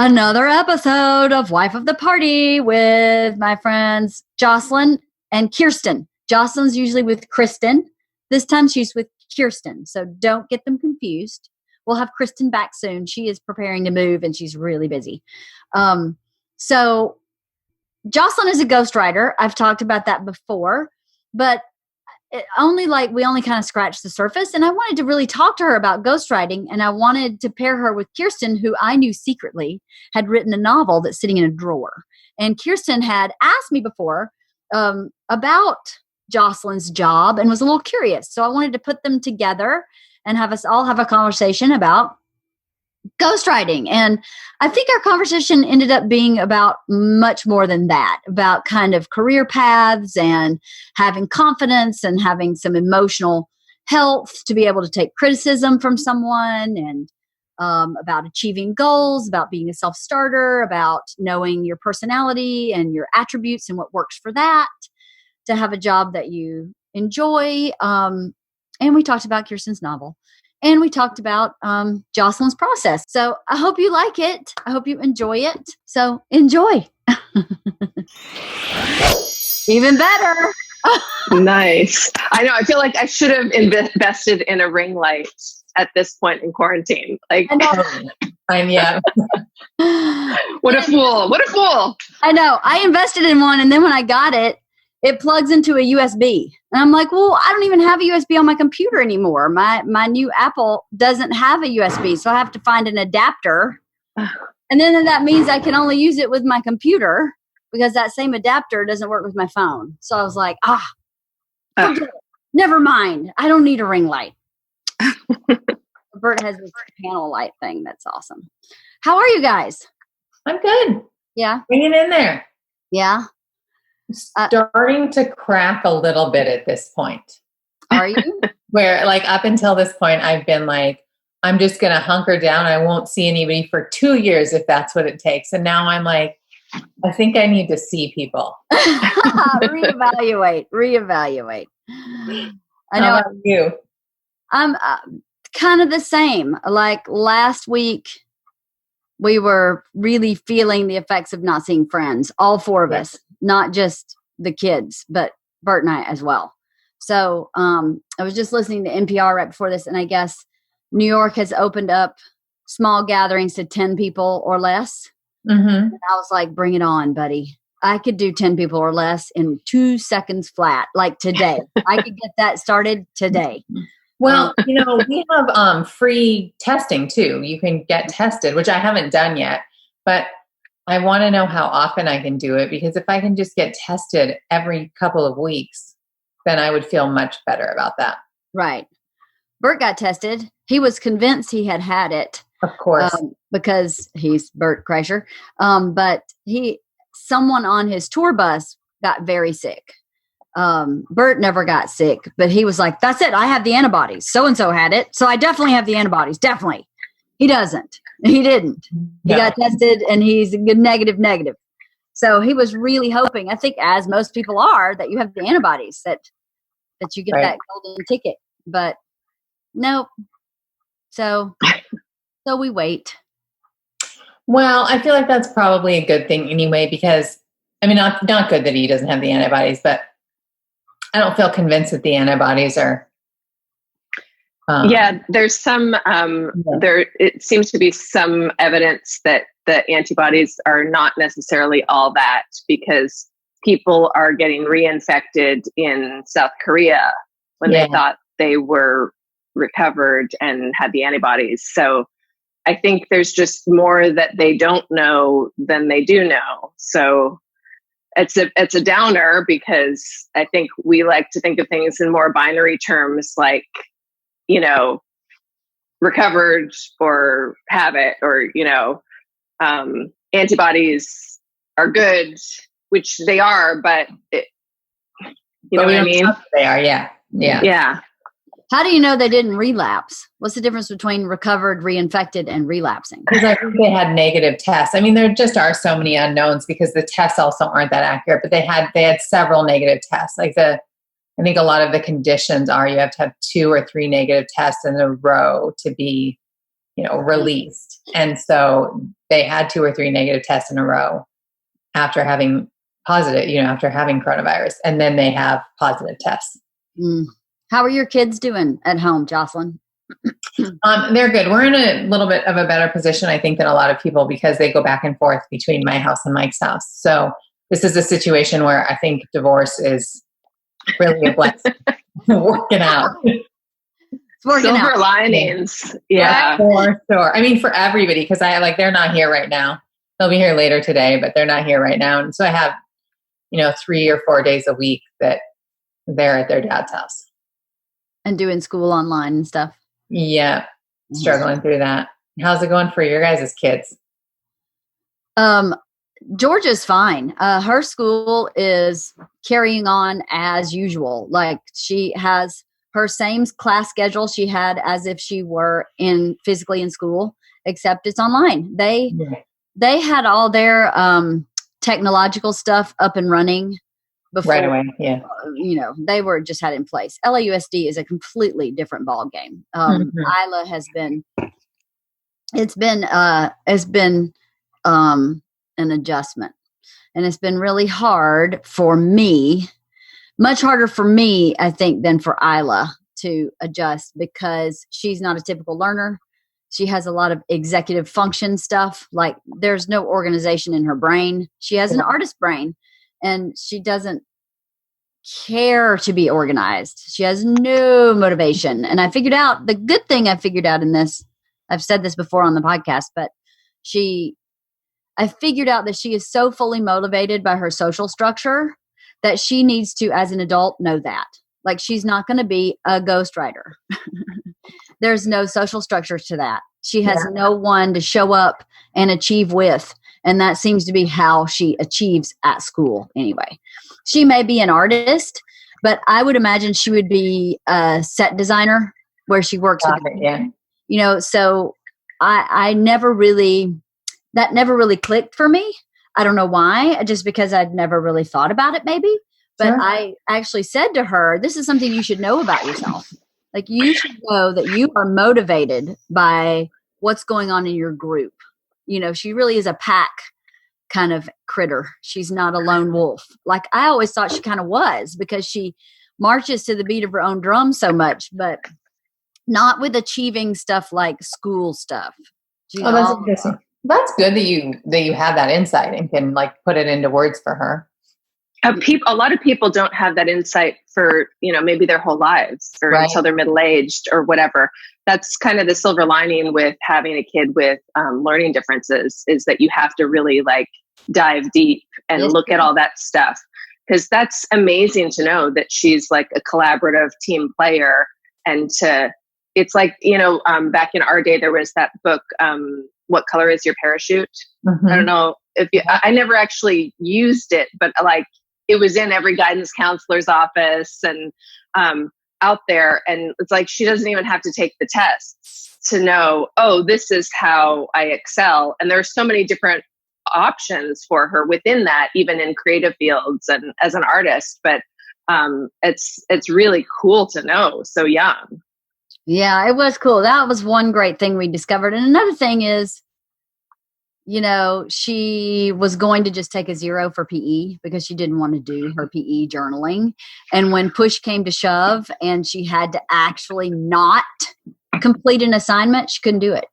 Another episode of Wife of the Party with my friends Jocelyn and Kirsten. Jocelyn's usually with Kristen. This time she's with Kirsten, so don't get them confused. We'll have Kristen back soon. She is preparing to move and she's really busy. So Jocelyn is a ghostwriter. I've talked about that before, but we only kind of scratched the surface, and I wanted to really talk to her about ghostwriting, and I wanted to pair her with Kirsten, who I knew secretly had written a novel that's sitting in a drawer. And Kirsten had asked me before about Jocelyn's job and was a little curious. So I wanted to put them together and have us all have a conversation about ghostwriting. And I think our conversation ended up being about much more than that, about kind of career paths and having confidence and having some emotional health to be able to take criticism from someone, and about achieving goals, about being a self-starter, about knowing your personality and your attributes and what works for that, to have a job that you enjoy. And we talked about Kirsten's novel. And we talked about Jocelyn's process. So I hope you like it. I hope you enjoy it. So enjoy. Even better. Nice. I know. I feel like I should have invested in a ring light at this point in quarantine. Like, yeah. What a fool. What a fool. I know. I invested in one, and then when I got it, it plugs into a USB. And I'm like, well, I don't even have a USB on my computer anymore. My new Apple doesn't have a USB, so I have to find an adapter. And then that means I can only use it with my computer, because that same adapter doesn't work with my phone. So I was like, forget it. Never mind. I don't need a ring light. Bert has this panel light thing. That's awesome. How are you guys? I'm good. Yeah. Hanging in there. Yeah. Starting to crack a little bit at this point. Are you? Where, like, up until this point, I've been like, I'm just going to hunker down. I won't see anybody for 2 years if that's what it takes. And now I'm like, I think I need to see people. Reevaluate. I know. How about you? I'm kind of the same. Like last week, we were really feeling the effects of not seeing friends, all four of us. Not just the kids, but Bert and I as well. So I was just listening to NPR right before this, and I guess New York has opened up small gatherings to 10 people or less. Mm-hmm. And I was like, bring it on, buddy. I could do 10 people or less in 2 seconds flat, like today. I could get that started today. Well, we have free testing too. You can get tested, which I haven't done yet, but I want to know how often I can do it, because if I can just get tested every couple of weeks, then I would feel much better about that. Right. Bert got tested. He was convinced he had it. Of course. Because he's Bert Kreischer. But someone on his tour bus got very sick. Bert never got sick, but he was like, that's it. I have the antibodies. So-and-so had it. So I definitely have the antibodies. Definitely. He doesn't. He didn't. He got tested and he's negative. So he was really hoping, I think as most people are, that you have the antibodies, that you get that golden ticket. But nope. So we wait. Well, I feel like that's probably a good thing anyway, because not good that he doesn't have the antibodies, but I don't feel convinced that the antibodies are. There's some, it seems to be some evidence that the antibodies are not necessarily all that, because people are getting reinfected in South Korea when they thought they were recovered and had the antibodies. So I think there's just more that they don't know than they do know. So it's a downer, because I think we like to think of things in more binary terms, like, recovered or have it, or, antibodies are good, which they are, but you know what I mean? They are. Yeah. Yeah. How do you know they didn't relapse? What's the difference between recovered, reinfected, and relapsing? Because I think they had negative tests. There just are so many unknowns, because the tests also aren't that accurate, but they had several negative tests. I think a lot of the conditions are you have to have 2 or 3 negative tests in a row to be, released. And so they had 2 or 3 negative tests in a row after having after having coronavirus, and then they have positive tests. How are your kids doing at home, Jocelyn? They're good. We're in a little bit of a better position, I think, than a lot of people because they go back and forth between my house and Mike's house. So this is a situation where I think divorce is really a blessing. Working out. Silver linings. Yeah. For sure. I mean, for everybody, because they're not here right now. They'll be here later today, but they're not here right now. And so I have, 3 or 4 days a week that they're at their dad's house. And doing school online and stuff. Yeah. Struggling through that. How's it going for your guys' kids? Georgia's fine. Her school is carrying on as usual. Like she has her same class schedule she had as if she were physically in school, except it's online. They had all their technological stuff up and running before. Right away, yeah. They were just had in place. LAUSD is a completely different ball game. Isla has been. It's been an adjustment, and it's been really hard for me. Much harder for me, I think, than for Isla to adjust because she's not a typical learner. She has a lot of executive function stuff. Like there's no organization in her brain. She has an artist brain and she doesn't care to be organized. She has no motivation. And I figured out the good thing I figured out in this, I've said this before on the podcast, but I figured out that she is so fully motivated by her social structure that she needs to, as an adult, know that. Like she's not going to be a ghostwriter. There's no social structure to that. She has no one to show up and achieve with. And that seems to be how she achieves at school anyway. She may be an artist, but I would imagine she would be a set designer where she works with so I never really, that never really clicked for me. I don't know why, just because I'd never really thought about it maybe. But I actually said to her, this is something you should know about yourself. Like you should know that you are motivated by what's going on in your group. She really is a pack kind of critter. She's not a lone wolf. Like I always thought she kind of was because she marches to the beat of her own drum so much, but not with achieving stuff like school stuff. That's interesting. That's good that you have that insight and can put it into words for her. A lot of people don't have that insight for, maybe their whole lives or until they're middle-aged or whatever. That's kind of the silver lining with having a kid with learning differences is that you have to really dive deep and look at all that stuff. Because that's amazing to know that she's a collaborative team player. And it's back in our day, there was that book, What Color Is Your Parachute? I don't know if I never actually used it, but it was in every guidance counselor's office and out there. And it's she doesn't even have to take the tests to know, this is how I excel. And there's so many different options for her within that, even in creative fields and as an artist. But it's really cool to know so young. Yeah, it was cool. That was one great thing we discovered. And another thing is, she was going to just take a 0 for PE because she didn't want to do her PE journaling. And when push came to shove and she had to actually not complete an assignment, she couldn't do it.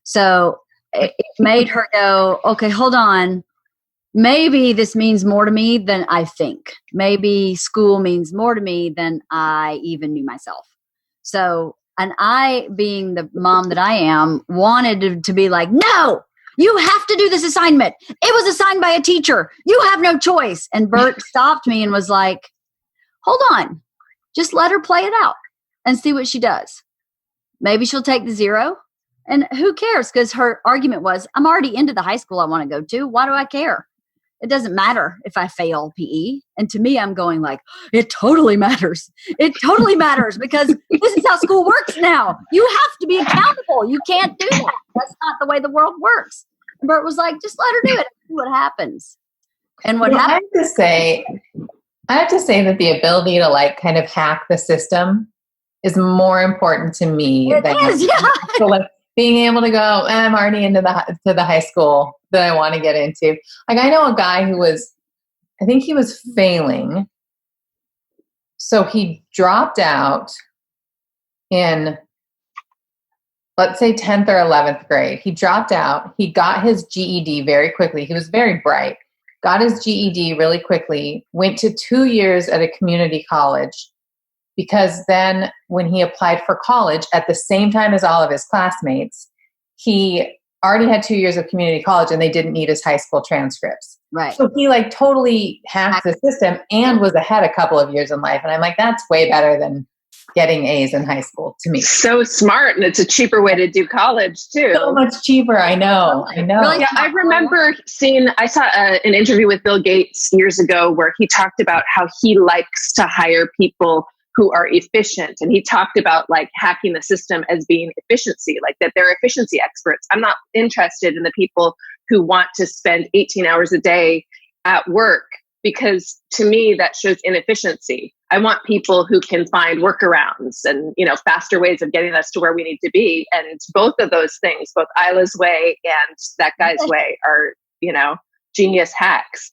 So it made her go, okay, hold on. Maybe this means more to me than I think. Maybe school means more to me than I even knew myself. So, and I, being the mom that I am, wanted to be like, no, you have to do this assignment. It was assigned by a teacher. You have no choice. And Bert stopped me and was like, hold on, just let her play it out and see what she does. Maybe she'll take the 0. And who cares? Because her argument was, I'm already into the high school I want to go to. Why do I care? It doesn't matter if I fail PE. And to me, I'm going it totally matters. It totally matters because this is how school works now. You have to be accountable. You can't do that. That's not the way the world works. And Bert was like, just let her do it and see what happens. And what happened? I have to say that the ability to kind of hack the system is more important to me. It is, yeah. So being able to go, I'm already into the high school that I want to get into. Like I know a guy who I think he was failing. So he dropped out in, let's say 10th or 11th grade. He dropped out. He got his GED very quickly. He was very bright. Got his GED really quickly, went to 2 years at a community college, because then when he applied for college at the same time as all of his classmates, he already had 2 years of community college and they didn't need his high school transcripts. Right. So he like totally hacked the system and was ahead a couple of years in life. And I'm like, that's way better than getting A's in high school to me. So smart. And it's a cheaper way to do college too. So much cheaper. I know. Really? Yeah, I remember I saw an interview with Bill Gates years ago where he talked about how he likes to hire people who are efficient. And he talked about like hacking the system as being efficiency, like that they're efficiency experts. I'm not interested in the people who want to spend 18 hours a day at work, because to me that shows inefficiency. I want people who can find workarounds and, faster ways of getting us to where we need to be. And both of those things, both Isla's way and that guy's way, are, genius hacks.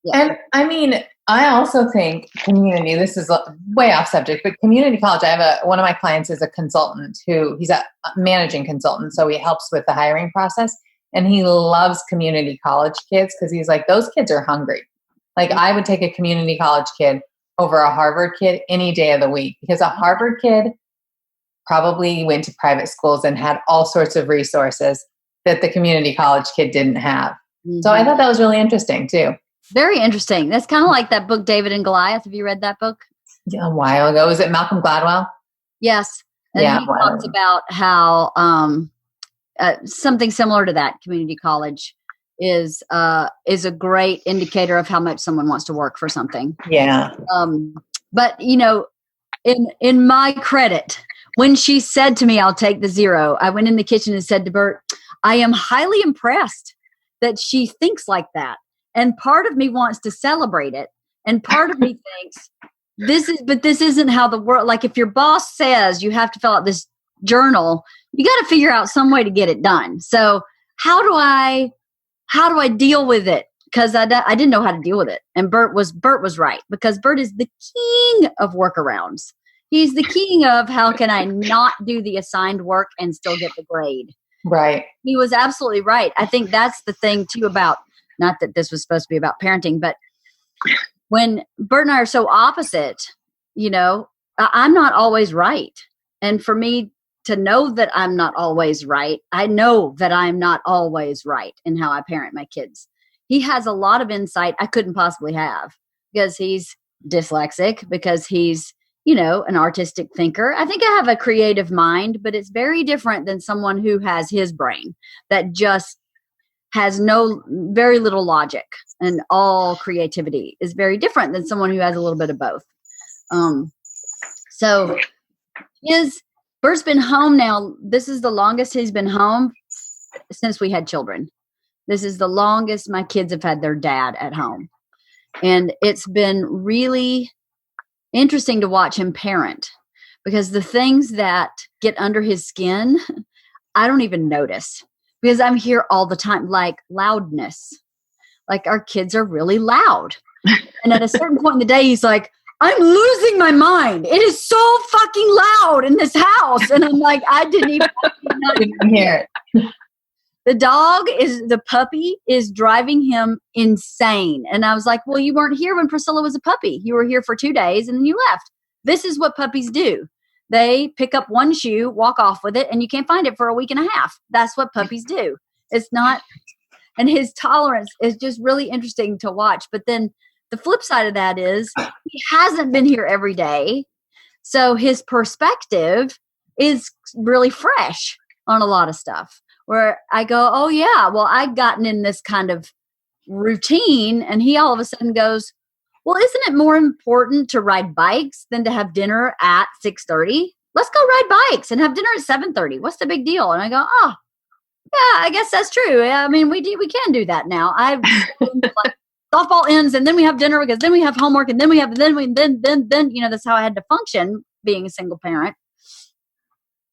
Yeah. And I mean, I also think community, this is way off subject, but community college, one of my clients is a consultant he's a managing consultant. So he helps with the hiring process, and he loves community college kids because he's like, those kids are hungry. Like I would take a community college kid over a Harvard kid any day of the week, because a Harvard kid probably went to private schools and had all sorts of resources that the community college kid didn't have. Mm-hmm. So I thought that was really interesting too. Very interesting. That's kind of like that book, David and Goliath. Have you read that book? Yeah, a while ago. Was it Malcolm Gladwell? Yes. And he talks about how something similar to that, community college is a great indicator of how much someone wants to work for something. Yeah. But in my credit, when she said to me, I'll take the 0, I went in the kitchen and said to Bert, I am highly impressed that she thinks like that. And part of me wants to celebrate it. And part of me thinks this isn't how the world, like if your boss says you have to fill out this journal, you got to figure out some way to get it done. So how do I deal with it? Because I didn't know how to deal with it. And Bert was right, because Bert is the king of workarounds. He's the king of how can I not do the assigned work and still get the grade. Right. He was absolutely right. I think that's the thing too about, not that this was supposed to be about parenting, but when Bert and I are so opposite, I'm not always right. And for me to know that I'm not always right, I know that I'm not always right in how I parent my kids. He has a lot of insight I couldn't possibly have, because he's dyslexic, because he's, an artistic thinker. I think I have a creative mind, but it's very different than someone who has his brain that just has very little logic, and all creativity is very different than someone who has a little bit of both. So Bert's been home now. This is the longest he's been home since we had children. This is the longest my kids have had their dad at home. And it's been really interesting to watch him parent, because the things that get under his skin, I don't even notice, because I'm here all the time, like loudness. Like our kids are really loud. And at a certain point in the day, he's like, I'm losing my mind. It is so fucking loud in this house. And I'm like, I didn't even hear it. The puppy is driving him insane. And I was like, well, you weren't here when Priscilla was a puppy. You were here for 2 days and then you left. This is what puppies do. They pick up one shoe, walk off with it, and you can't find it for a week and a half. That's what puppies do. It's not, and his tolerance is just really interesting to watch. But then the flip side of that is he hasn't been here every day. So his perspective is really fresh on a lot of stuff, where I go, oh yeah, well, I've gotten in this kind of routine. And he all of a sudden goes, well, isn't it more important to ride bikes than to have dinner at 6:30? Let's go ride bikes and have dinner at 7:30. What's the big deal? And I go, oh, yeah, I guess that's true. I mean, we can do that now. Like, softball ends and then we have dinner, because then we have homework and then that's how I had to function being a single parent.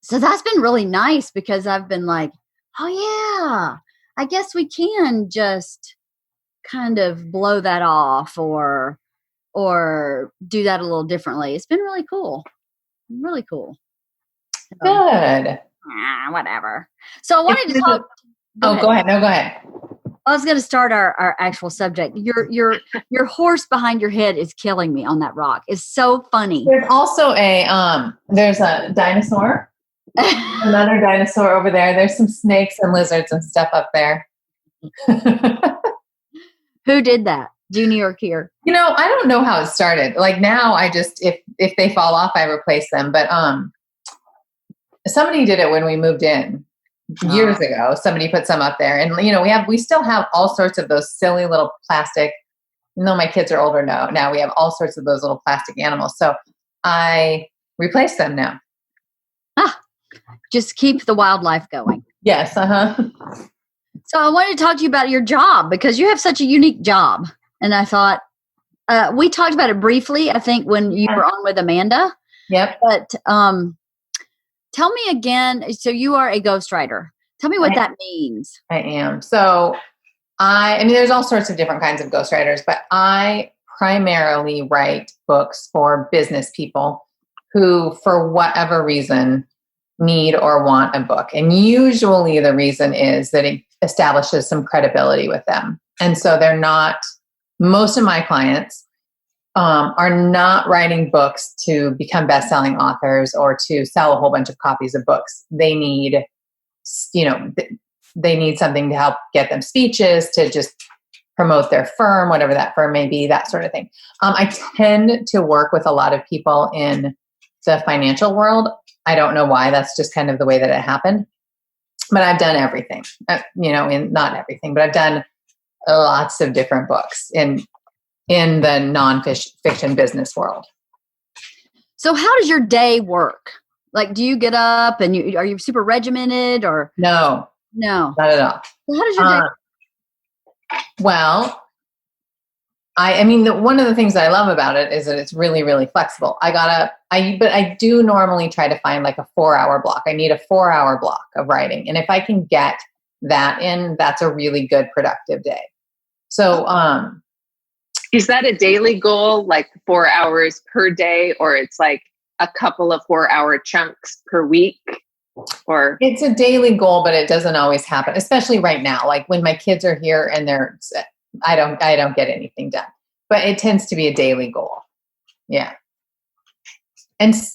So that's been really nice because I've been like, oh yeah, I guess we can just kind of blow that off or do that a little differently. It's been really cool. Really cool. Good. Whatever. So I wanted to talk. Go ahead. No, go ahead. I was going to start our actual subject. Your horse behind your head is killing me on that rock. It's so funny. There's also there's a dinosaur. Another dinosaur over there. There's some snakes and lizards and stuff up there. Who did that? Junie or Kier? I don't know how it started. Like now I just, if they fall off, I replace them. But somebody did it when we moved in years ago. Somebody put some up there, and we still have all sorts of those silly little plastic. Even though my kids are older now we have all sorts of those little plastic animals. So I replace them now. Just keep the wildlife going. Yes. So I wanted to talk to you about your job because you have such a unique job. And I thought, we talked about it briefly, I think, when you were on with Amanda. Yep. But tell me again, so you are a ghostwriter. Tell me what that means. I am. So I mean, there's all sorts of different kinds of ghostwriters, but I primarily write books for business people who, for whatever reason, need or want a book. And usually the reason is that it establishes some credibility with them. And so most of my clients are not writing books to become best-selling authors or to sell a whole bunch of copies of books. They need, they need something to help get them speeches, to just promote their firm, whatever that firm may be, that sort of thing. I tend to work with a lot of people in the financial world. I don't know why. That's just kind of the way that it happened. But I've done everything, not everything, but I've done lots of different books in the non-fiction business world. So how does your day work? Like, do you get up and are you super regimented or? No, not at all. So how does your day? Well, I mean, one of the things I love about it is that it's really, really flexible. But I do normally try to find like a 4-hour block. I need a 4-hour block of writing. And if I can get that in, that's a really good productive day. So, is that a daily goal, like 4 hours per day, or it's like a couple of 4-hour chunks per week? Or it's a daily goal, but it doesn't always happen, especially right now. Like when my kids are here and I don't get anything done, but it tends to be a daily goal. Yeah. And it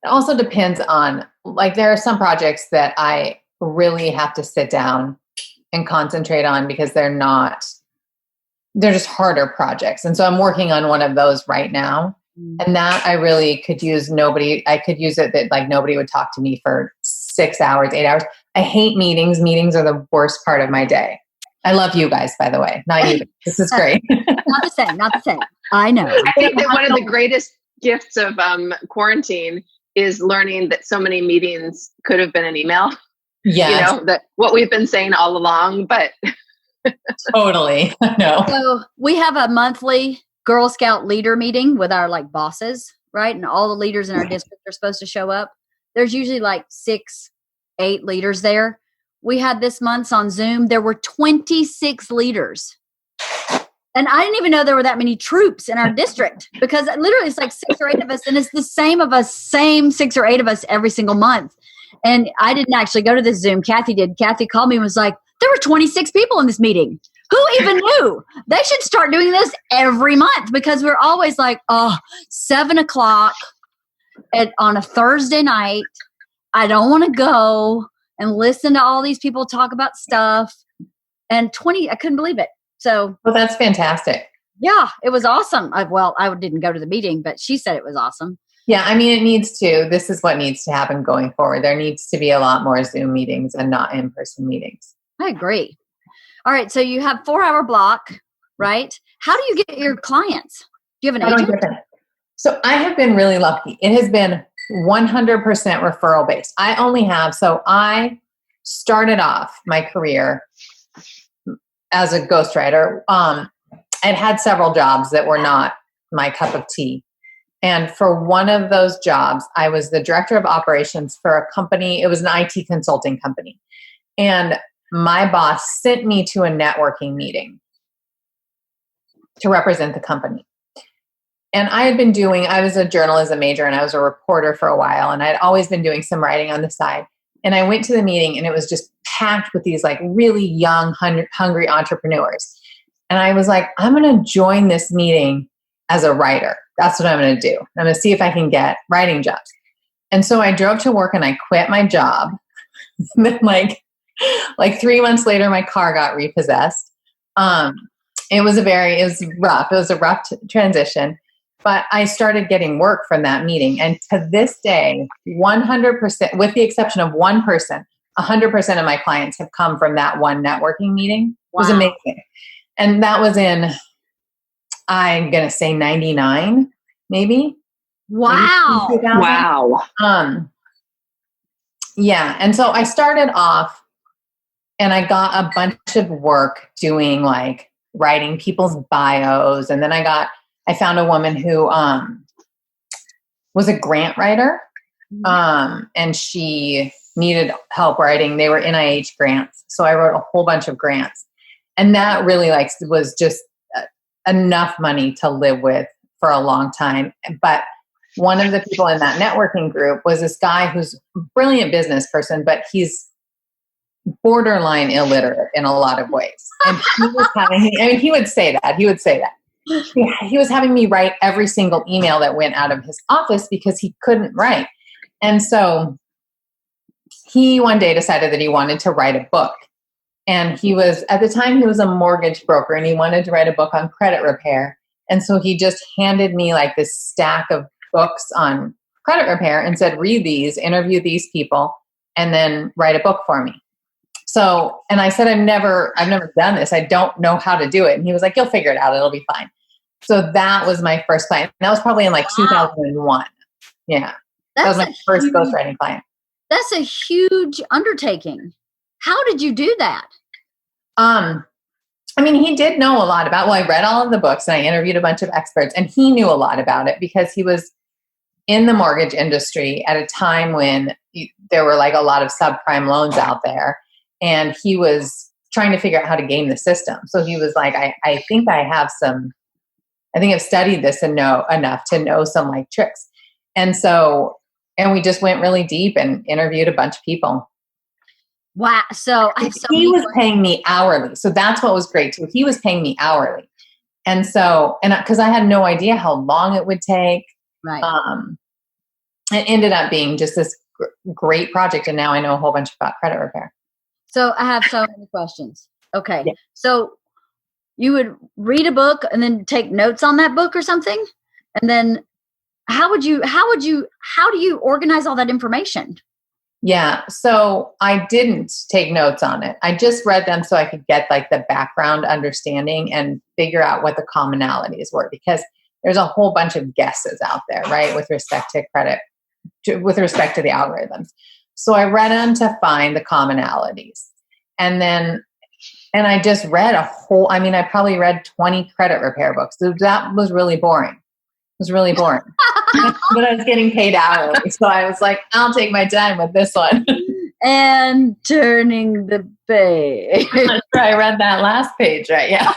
also depends on, like, there are some projects that I really have to sit down and concentrate on because they're just harder projects. And so I'm working on one of those right now. And that I really could use I could use it that like nobody would talk to me for 6 hours, 8 hours. I hate meetings. Meetings are the worst part of my day. I love you guys, by the way. Not you. This is great. Not the same. I know. I think that one of the greatest gifts of quarantine is learning that so many meetings could have been an email. Yeah. That what we've been saying all along, but totally. No. So we have a monthly Girl Scout leader meeting with our like bosses, right? And all the leaders in our district are supposed to show up. There's usually like 6-8 leaders there. We had this month on Zoom. There were 26 leaders. And I didn't even know there were that many troops in our district because literally it's like 6 or 8 of us. And it's the same 6 or 8 of us every single month. And I didn't actually go to this Zoom. Kathy did. Kathy called me and was like, there were 26 people in this meeting. Who even knew? They should start doing this every month because we're always like, 7 o'clock on a Thursday night. I don't want to go and listen to all these people talk about stuff. And I couldn't believe it. So, well, that's fantastic. Yeah, it was awesome. I didn't go to the meeting, but she said it was awesome. Yeah, I mean, it needs to. This is what needs to happen going forward. There needs to be a lot more Zoom meetings and not in-person meetings. I agree. All right, so you have 4-hour block, right? How do you get your clients? Do you have an agent? So I have been really lucky. It has been 100% referral based. I started off my career as a ghostwriter. I'd had several jobs that were not my cup of tea. And for one of those jobs, I was the director of operations for a company. It was an IT consulting company. And my boss sent me to a networking meeting to represent the company. And I was a journalism major and I was a reporter for a while. And I'd always been doing some writing on the side. And I went to the meeting and it was just packed with these like really young, hungry entrepreneurs. And I was like, I'm going to join this meeting as a writer. That's what I'm going to do. I'm going to see if I can get writing jobs. And so I drove to work and I quit my job. And then like 3 months later, my car got repossessed. It was rough. It was a rough transition, but I started getting work from that meeting. And to this day, 100%, with the exception of one person, 100% of my clients have come from that one networking meeting. It was amazing. And that was in, I'm going to say 99, maybe. Wow. Maybe 2000. Wow. Yeah. And so I started off and I got a bunch of work doing like writing people's bios. And then I found a woman who was a grant writer. And she needed help writing. They were NIH grants. So I wrote a whole bunch of grants. And that really was just enough money to live with for a long time. But one of the people in that networking group was this guy who's a brilliant business person, but he's borderline illiterate in a lot of ways. And he was he would say that. He was having me write every single email that went out of his office because he couldn't write. And so he one day decided that he wanted to write a book. And at the time he was a mortgage broker and he wanted to write a book on credit repair. And so he just handed me like this stack of books on credit repair and said, read these, interview these people, and then write a book for me. So, and I said, I've never done this. I don't know how to do it. And he was like, you'll figure it out. It'll be fine. So that was my first client. And that was probably in 2001. Yeah. That was my first ghostwriting client. That's a huge undertaking. How did you do that? He did know a lot about, I read all of the books and I interviewed a bunch of experts and he knew a lot about it because he was in the mortgage industry at a time when there were like a lot of subprime loans out there. And he was trying to figure out how to game the system. So he was like, I think I've studied this and know enough to know some like tricks. And we just went really deep and interviewed a bunch of people. Wow. So he was paying me hourly. So that's what was great too. He was paying me hourly. And so, because I had no idea how long it would take. Right. It ended up being just this great project. And now I know a whole bunch about credit repair. So I have so many questions. Okay. Yeah. So you would read a book and then take notes on that book or something? And then how do you organize all that information? Yeah. So I didn't take notes on it. I just read them so I could get like the background understanding and figure out what the commonalities were, because there's a whole bunch of guesses out there, right? With respect to credit, with respect to the algorithms. So I read them to find the commonalities. And I just read I probably read 20 credit repair books. So that was really boring. It was really boring. But I was getting paid hourly. So I was like, I'll take my time with this one. And turning the page. I read that last page, right? Yeah.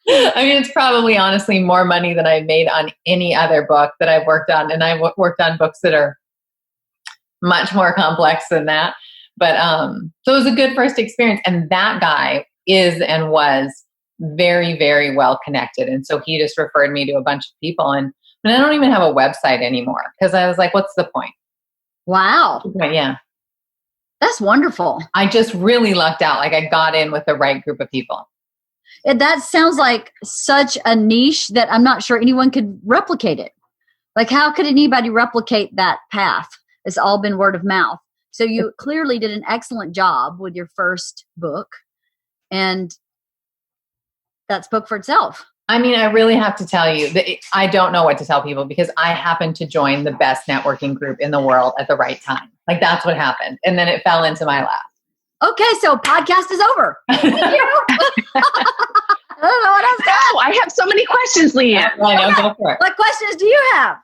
It's probably honestly more money than I've made on any other book that I've worked on. And I've worked on books that are much more complex than that. But so it was a good first experience. And that guy is and was very, very well connected. And so he just referred me to a bunch of people. And I don't even have a website anymore because I was like, what's the point? Wow. Yeah. That's wonderful. I just really lucked out. Like I got in with the right group of people. That sounds like such a niche that I'm not sure anyone could replicate it. Like how could anybody replicate that path? It's all been word of mouth. So you clearly did an excellent job with your first book. And that spoke for itself. I really have to tell you that I don't know what to tell people because I happened to join the best networking group in the world at the right time. Like that's what happened. And then it fell into my lap. Okay. So podcast is over. Thank you. I don't know what else to ask. Oh, I have so many questions, Leanne. I know, go for it. What questions do you have?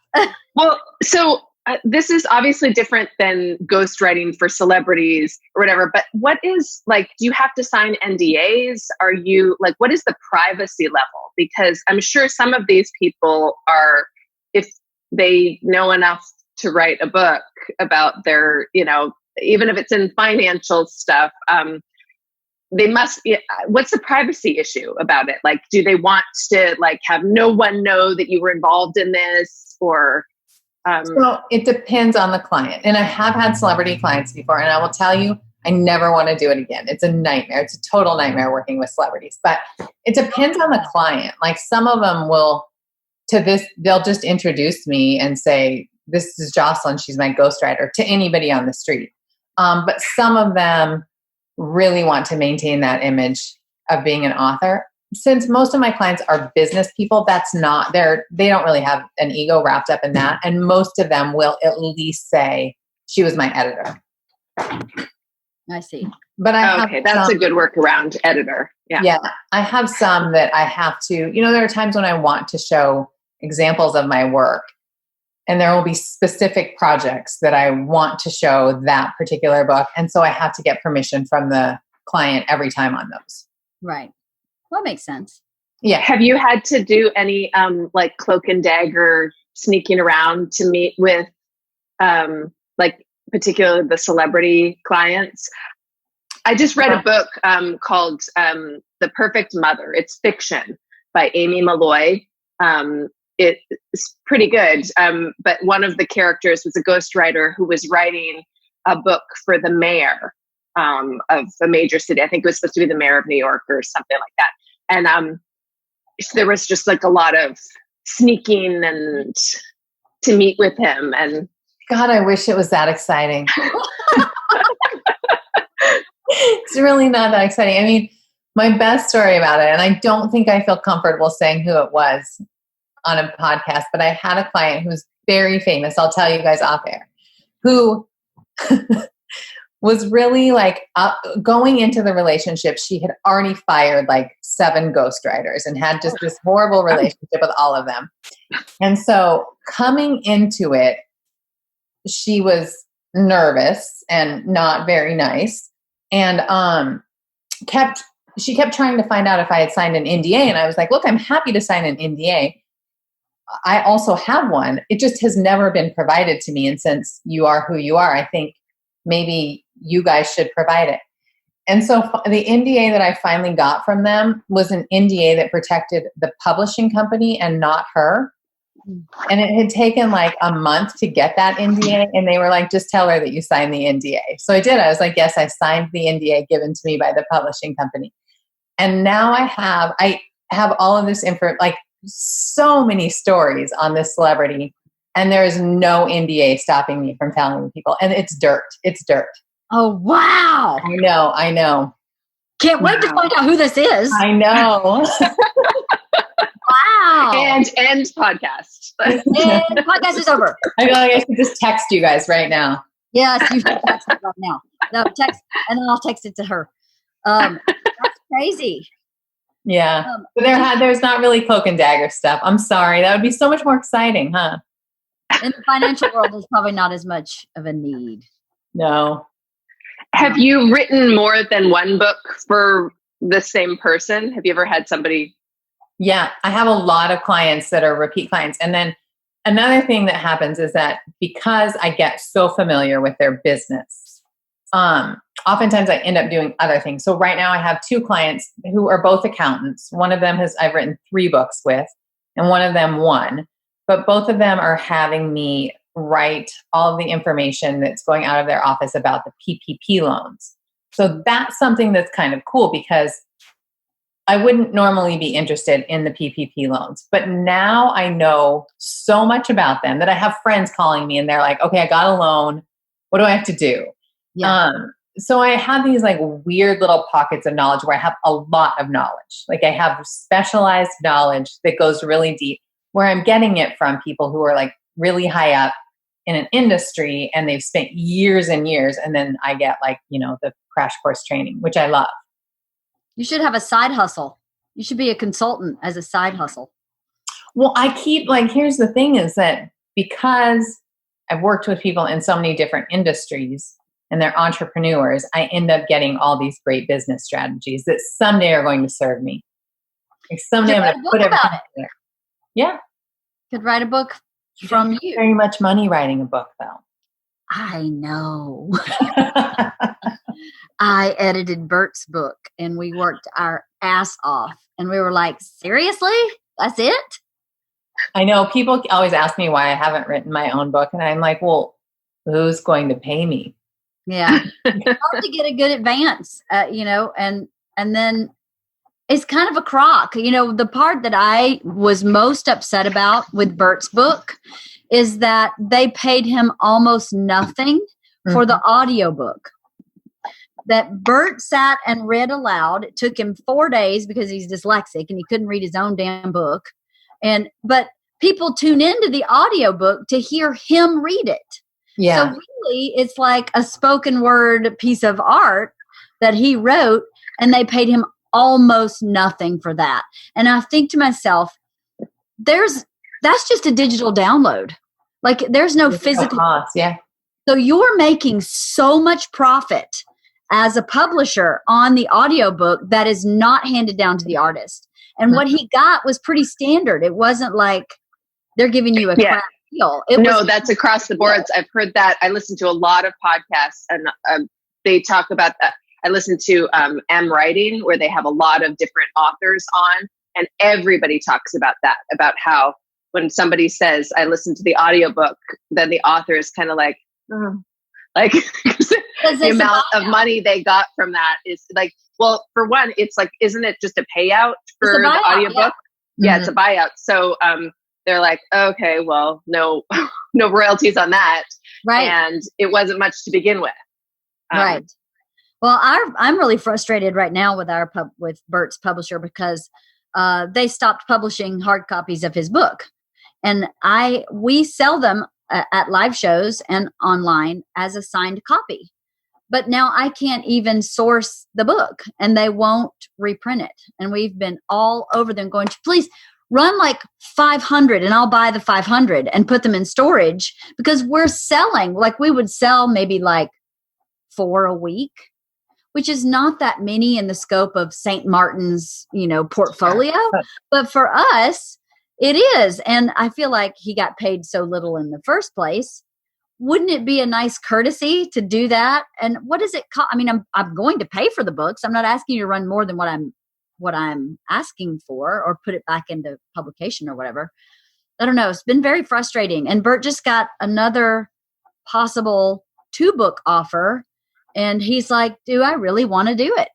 Well, so this is obviously different than ghostwriting for celebrities or whatever, but what is like, do you have to sign NDAs? Are you like, what is the privacy level? Because I'm sure some of these people are, if they know enough to write a book about their, even if it's in financial stuff, they must, what's the privacy issue about it? Like, do they want to like have no one know that you were involved in this or? So it depends on the client. And I have had celebrity clients before, and I will tell you, I never want to do it again. It's a nightmare. It's a total nightmare working with celebrities, but it depends on the client. Like some of them they'll just introduce me and say, this is Jocelyn. She's my ghostwriter to anybody on the street. But some of them really want to maintain that image of being an author. Since most of my clients are business people, they don't really have an ego wrapped up in that. And most of them will at least say, she was my editor. I see. But that's a good workaround, editor. Yeah. Yeah. I have some that I have to, there are times when I want to show examples of my work. And there will be specific projects that I want to show that particular book. And so I have to get permission from the client every time on those. Right. Well, that makes sense. Yeah. Have you had to do any like cloak and dagger sneaking around to meet with like particularly the celebrity clients? I just read a book called The Perfect Mother. It's fiction by Amy Malloy. It's pretty good. But one of the characters was a ghostwriter who was writing a book for the mayor of a major city. I think it was supposed to be the mayor of New York or something like that. And there was just like a lot of sneaking and to meet with him. And God, I wish it was that exciting. It's really not that exciting. I mean, my best story about it, and I don't think I feel comfortable saying who it was on a podcast, but I had a client who's very famous. I'll tell you guys off air, who was really like going into the relationship. She had already fired like 7 ghostwriters and had just this horrible relationship with all of them. And so coming into it, she was nervous and not very nice. And she kept trying to find out if I had signed an NDA. And I was like, look, I'm happy to sign an NDA. I also have one. It just has never been provided to me. And since you are who you are, I think maybe you guys should provide it. And so the NDA that I finally got from them was an NDA that protected the publishing company and not her. And it had taken like a month to get that NDA. And they were like, just tell her that you signed the NDA. So I did. I was like, yes, I signed the NDA given to me by the publishing company. And now I have all of this info, like so many stories on this celebrity. And there is no NDA stopping me from telling people. And it's dirt. It's dirt. Oh, wow. I know. Can't wait to find out who this is. I know. Wow. And podcast. And the podcast is over. I feel like I should just text you guys right now. Yes, you should text it right now. No, text, and then I'll text it to her. That's crazy. Yeah. But there's not really cloak and dagger stuff. I'm sorry. That would be so much more exciting, huh? In the financial world, there's probably not as much of a need. No. Have you written more than one book for the same person? Have you ever had somebody? Yeah, I have a lot of clients that are repeat clients. And then another thing that happens is that because I get so familiar with their business, oftentimes I end up doing other things. So right now I have 2 clients who are both accountants. One of them I've written 3 books with, and one of them 1. But both of them are having me write all of the information that's going out of their office about the PPP loans. So that's something that's kind of cool because I wouldn't normally be interested in the PPP loans. But now I know so much about them that I have friends calling me and they're like, okay, I got a loan. What do I have to do? Yeah. So I have these like weird little pockets of knowledge where I have a lot of knowledge. Like I have specialized knowledge that goes really deep, where I'm getting it from people who are like really high up in an industry and they've spent years and years. And then I get like, the crash course training, which I love. You should have a side hustle. You should be a consultant as a side hustle. Well, here's the thing is that because I've worked with people in so many different industries and they're entrepreneurs, I end up getting all these great business strategies that someday are going to serve me. Like someday I'm going to put everything there. Yeah. Could write a book from you. Very much money writing a book, though. I know. I edited Bert's book and we worked our ass off. And we were like, seriously? That's it? I know people always ask me why I haven't written my own book. And I'm like, well, who's going to pay me? Yeah. It's hard to get a good advance, and then it's kind of a crock. The part that I was most upset about with Bert's book is that they paid him almost nothing for the audiobook. That Bert sat and read aloud. It took him 4 days because he's dyslexic and he couldn't read his own damn book. But people tune into the audiobook to hear him read it. Yeah. So really, it's like a spoken word piece of art that he wrote, and they paid him almost nothing for that. And I think to myself, that's just a digital download. Like there's no physical cost. Yeah. So you're making so much profit as a publisher on the audiobook that is not handed down to the artist. And what he got was pretty standard. It wasn't like they're giving you a crap deal. That's across the boards. I've heard that. I listen to a lot of podcasts and they talk about that. I listen to M Writing, where they have a lot of different authors on, and everybody talks about that, about how when somebody says, I listened to the audiobook, then the author is kind of like, the amount of money they got from that is like, well, for one, it's like, isn't it just a payout for the audiobook? Yeah, it's a buyout. So they're like, okay, well, no royalties on that. Right. And it wasn't much to begin with. Right. Well, I'm really frustrated right now with Bert's publisher because they stopped publishing hard copies of his book. And we sell them at live shows and online as a signed copy. But now I can't even source the book and they won't reprint it. And we've been all over them going, please run like 500 and I'll buy the 500 and put them in storage, because we're selling, like we would sell maybe like 4 a week, which is not that many in the scope of St. Martin's, portfolio. But for us, it is. And I feel like he got paid so little in the first place. Wouldn't it be a nice courtesy to do that? And what does it cost? I mean, I'm going to pay for the books. I'm not asking you to run more than what I'm asking for, or put it back into publication or whatever. I don't know. It's been very frustrating. And Bert just got another possible 2-book offer. And he's like, do I really want to do it?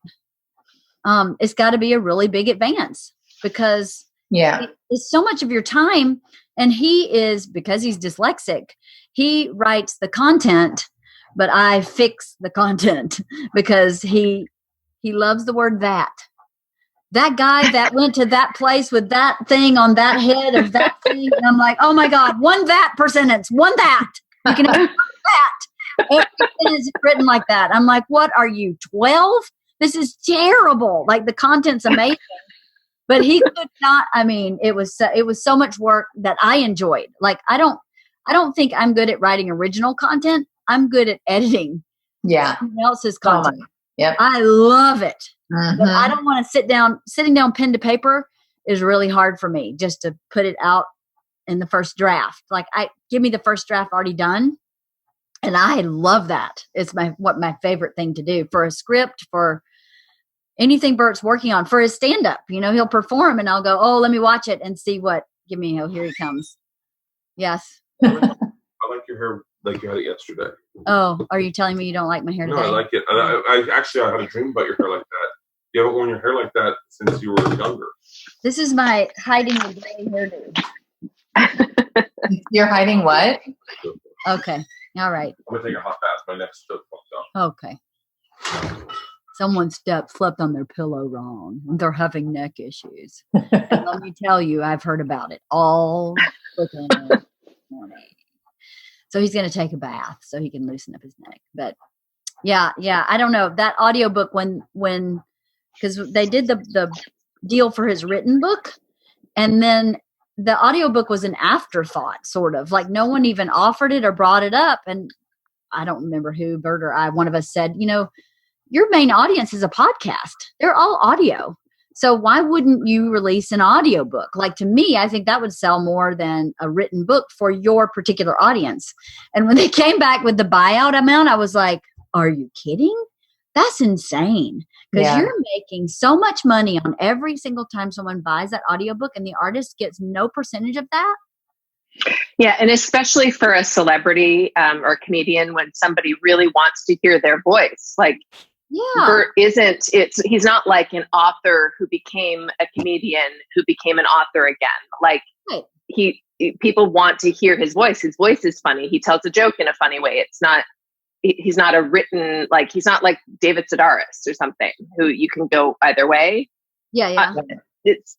It's got to be a really big advance, because it's so much of your time. And because he's dyslexic, he writes the content, but I fix the content because he loves the word that. That guy that went to that place with that thing on that head of that thing. And I'm like, oh my God, one that per sentence, one that. You can have one that. Every sentence is written like that. I'm like, what are you, 12? This is terrible. Like the content's amazing. But he could not. I mean, it was so much work that I enjoyed. Like I don't think I'm good at writing original content. I'm good at editing someone else's content. Yep. I love it. But I don't want to sitting down pen to paper is really hard for me, just to put it out in the first draft. Like give me the first draft already done. And I love that. It's my favorite thing to do for a script, for anything Bert's working on, for his stand-up. He'll perform and I'll go, oh, let me watch it and see here he comes. Yes. I like your hair like you had it yesterday. Oh, are you telling me you don't like my hair today? No, I like it. And I had a dream about your hair like that. You haven't worn your hair like that since you were younger. This is my hiding the gray hairdo. You're hiding what? Okay. All right. I'm going to take a hot bath. My neck's still fucked up. Okay. Someone slept on their pillow wrong and they're having neck issues. And let me tell you, I've heard about it all freaking morning. So he's going to take a bath so he can loosen up his neck. But yeah, I don't know. That audiobook, when because they did the deal for his written book. And then the audiobook was an afterthought, sort of like no one even offered it or brought it up. And I don't remember who, Bert or I, one of us said, your main audience is a podcast. They're all audio. So why wouldn't you release an audiobook? Like, to me, I think that would sell more than a written book for your particular audience. And when they came back with the buyout amount, I was like, are you kidding? That's insane. Because you're making so much money on every single time someone buys that audiobook, and the artist gets no percentage of that. Yeah. And especially for a celebrity or comedian, when somebody really wants to hear their voice, like, Bert he's not like an author who became a comedian who became an author again. Like people want to hear his voice. His voice is funny. He tells a joke in a funny way. He's not a written, like, he's not like David Sedaris or something who you can go either way. Yeah. It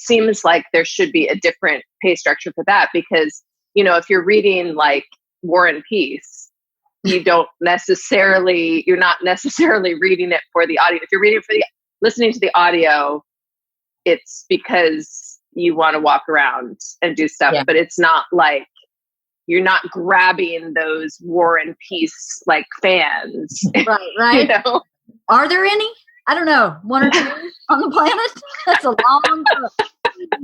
seems like there should be a different pay structure for that, because, if you're reading like War and Peace, you're not necessarily reading it for the audio. If you're listening to the audio, it's because you want to walk around and do stuff, but it's not like you're not grabbing those War and Peace like fans. Right. Are there any? I don't know. One or two on the planet? That's a long time.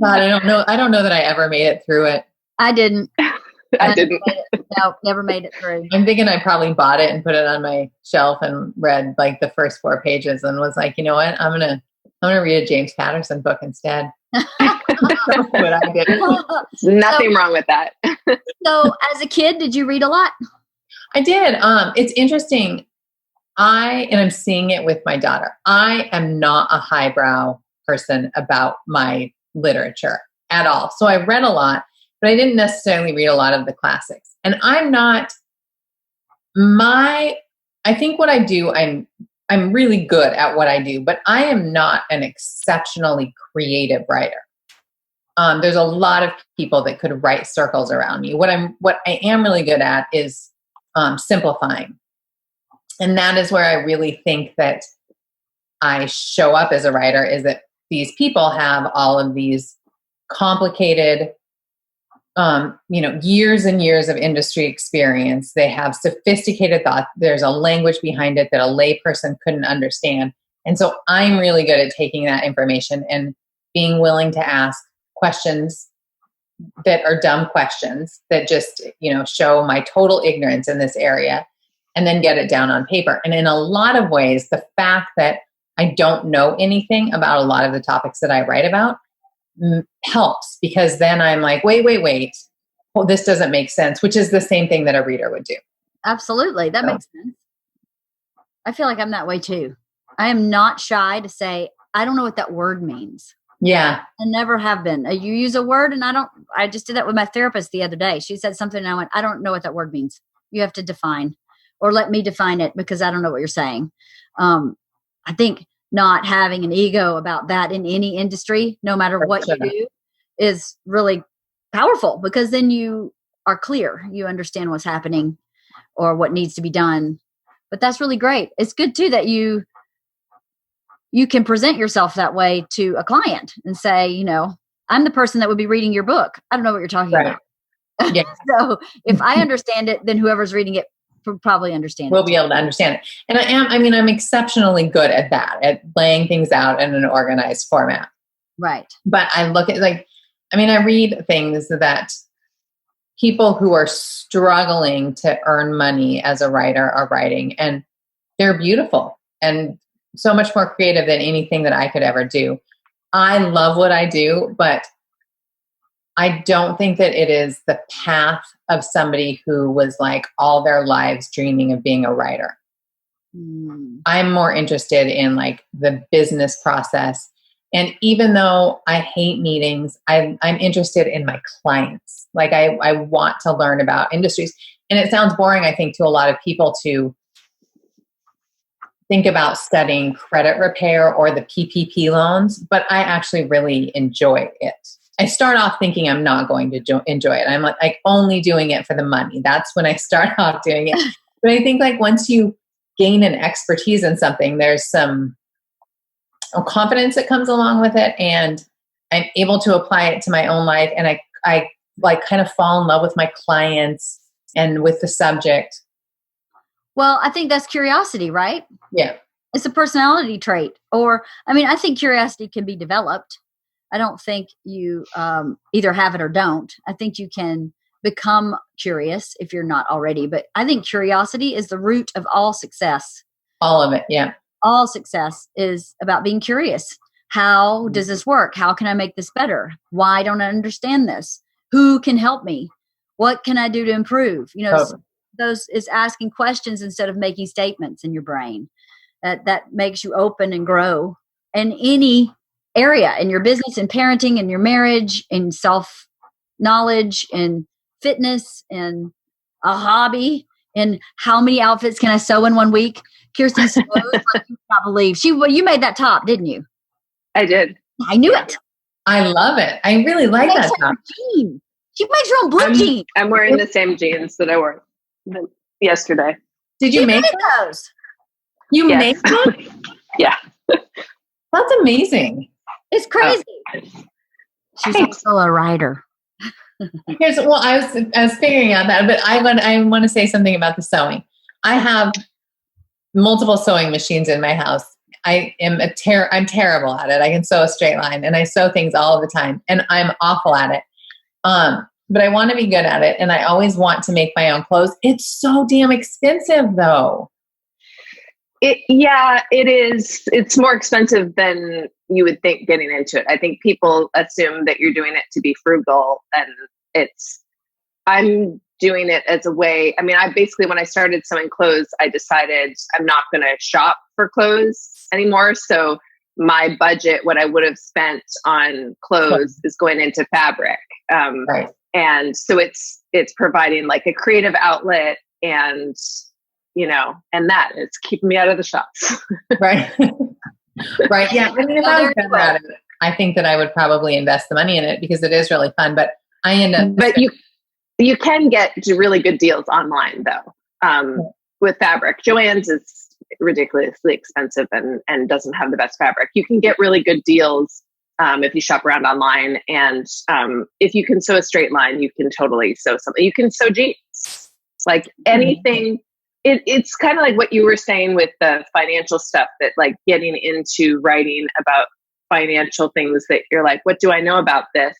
God, I don't know that I ever made it through it. I didn't. I didn't. No, never made it through. I'm thinking I probably bought it and put it on my shelf and read like the first 4 pages and was like, you know what? I'm gonna read a James Patterson book instead. That's what I did. Nothing wrong with that. So, as a kid, did you read a lot? I did. It's interesting. I'm seeing it with my daughter. I am not a highbrow person about my literature at all. So I read a lot, but I didn't necessarily read a lot of the classics. And I think what I do, I'm really good at what I do, but I am not an exceptionally creative writer. There's a lot of people that could write circles around me. What I am really good at is simplifying. And that is where I really think that I show up as a writer, is that these people have all of these complicated, years and years of industry experience. They have sophisticated thought. There's a language behind it that a layperson couldn't understand. And so I'm really good at taking that information and being willing to ask questions that are dumb questions that just, show my total ignorance in this area, and then get it down on paper. And in a lot of ways, the fact that I don't know anything about a lot of the topics that I write about helps, because then I'm like, wait. Well, this doesn't make sense, which is the same thing that a reader would do. Absolutely. That makes sense. I feel like I'm that way too. I am not shy to say, I don't know what that word means. Yeah. I never have been. You use a word and I just did that with my therapist the other day. She said something and I went, I don't know what that word means. You have to define, or let me define it, because I don't know what you're saying. I think not having an ego about that in any industry, no matter what you do, is really powerful, because then you are clear. You understand what's happening or what needs to be done. But that's really great. It's good too that you can present yourself that way to a client and say, I'm the person that would be reading your book. I don't know what you're talking about. Yeah. So if I understand it, then whoever's reading it probably understand we'll be able to understand it. And I'm exceptionally good at that, at laying things out in an organized format. Right. But I look at I read things that people who are struggling to earn money as a writer are writing, and they're beautiful and so much more creative than anything that I could ever do. I love what I do, but I don't think that it is the path of somebody who was like all their lives dreaming of being a writer. I'm more interested in like the business process. And even though I hate meetings, I'm interested in my clients. Like I want to learn about industries. And it sounds boring, I think, to a lot of people to think about studying credit repair or the PPP loans, but I actually really enjoy it. I start off thinking I'm not going to enjoy it. I'm like only doing it for the money. That's when I start off doing it. But I think like once you gain an expertise in something, there's some confidence that comes along with it, and I'm able to apply it to my own life, and I like kind of fall in love with my clients and with the subject. Well, I think that's curiosity, right? Yeah. It's a personality trait. Or, I mean, I think curiosity can be developed. I don't think you either have it or don't. I think you can become curious if you're not already. But I think curiosity is the root of all success. All of it, yeah. All success is about being curious. How does this work? How can I make this better? Why don't I understand this? Who can help me? What can I do to improve? You know, Totally. those is asking questions instead of making statements in your brain. That makes you open and grow in any area, in your business, in parenting, in your marriage, in self-knowledge, in fitness, in a hobby, in how many outfits can I sew in 1 week. Kirsten sews like you cannot believe. You made that top, didn't you? I did. I knew it. I love it. I really like that top. Jean. She makes her own blue jeans. I'm wearing the same jeans that I wore yesterday. Did you make those? You Yes. made them? Yeah. That's amazing. It's crazy. She's also a writer. I was figuring out that, but I want to say something about the sewing. I have multiple sewing machines in my house. I'm terrible at it. I can sew a straight line, and I sew things all the time, and I'm awful at it. But I want to be good at it, and I always want to make my own clothes. It's so damn expensive, though. It is. It's more expensive than you would think getting into it. I think people assume that you're doing it to be frugal, and I'm doing it as a way. I mean, when I started sewing clothes, I decided I'm not going to shop for clothes anymore. So my budget, what I would have spent on clothes, is going into fabric. Right. And so it's providing like a creative outlet, and and that it's keeping me out of the shops. Right. Right. Yeah. I mean, if I was better at it, I think that I would probably invest the money in it because it is really fun. But I end up. But you can get really good deals online though. With fabric, Joann's is ridiculously expensive and doesn't have the best fabric. You can get really good deals if you shop around online, and if you can sew a straight line, you can totally sew something. You can sew jeans, like anything. It's kind of like what you were saying with the financial stuff, that like getting into writing about financial things that you're like, what do I know about this?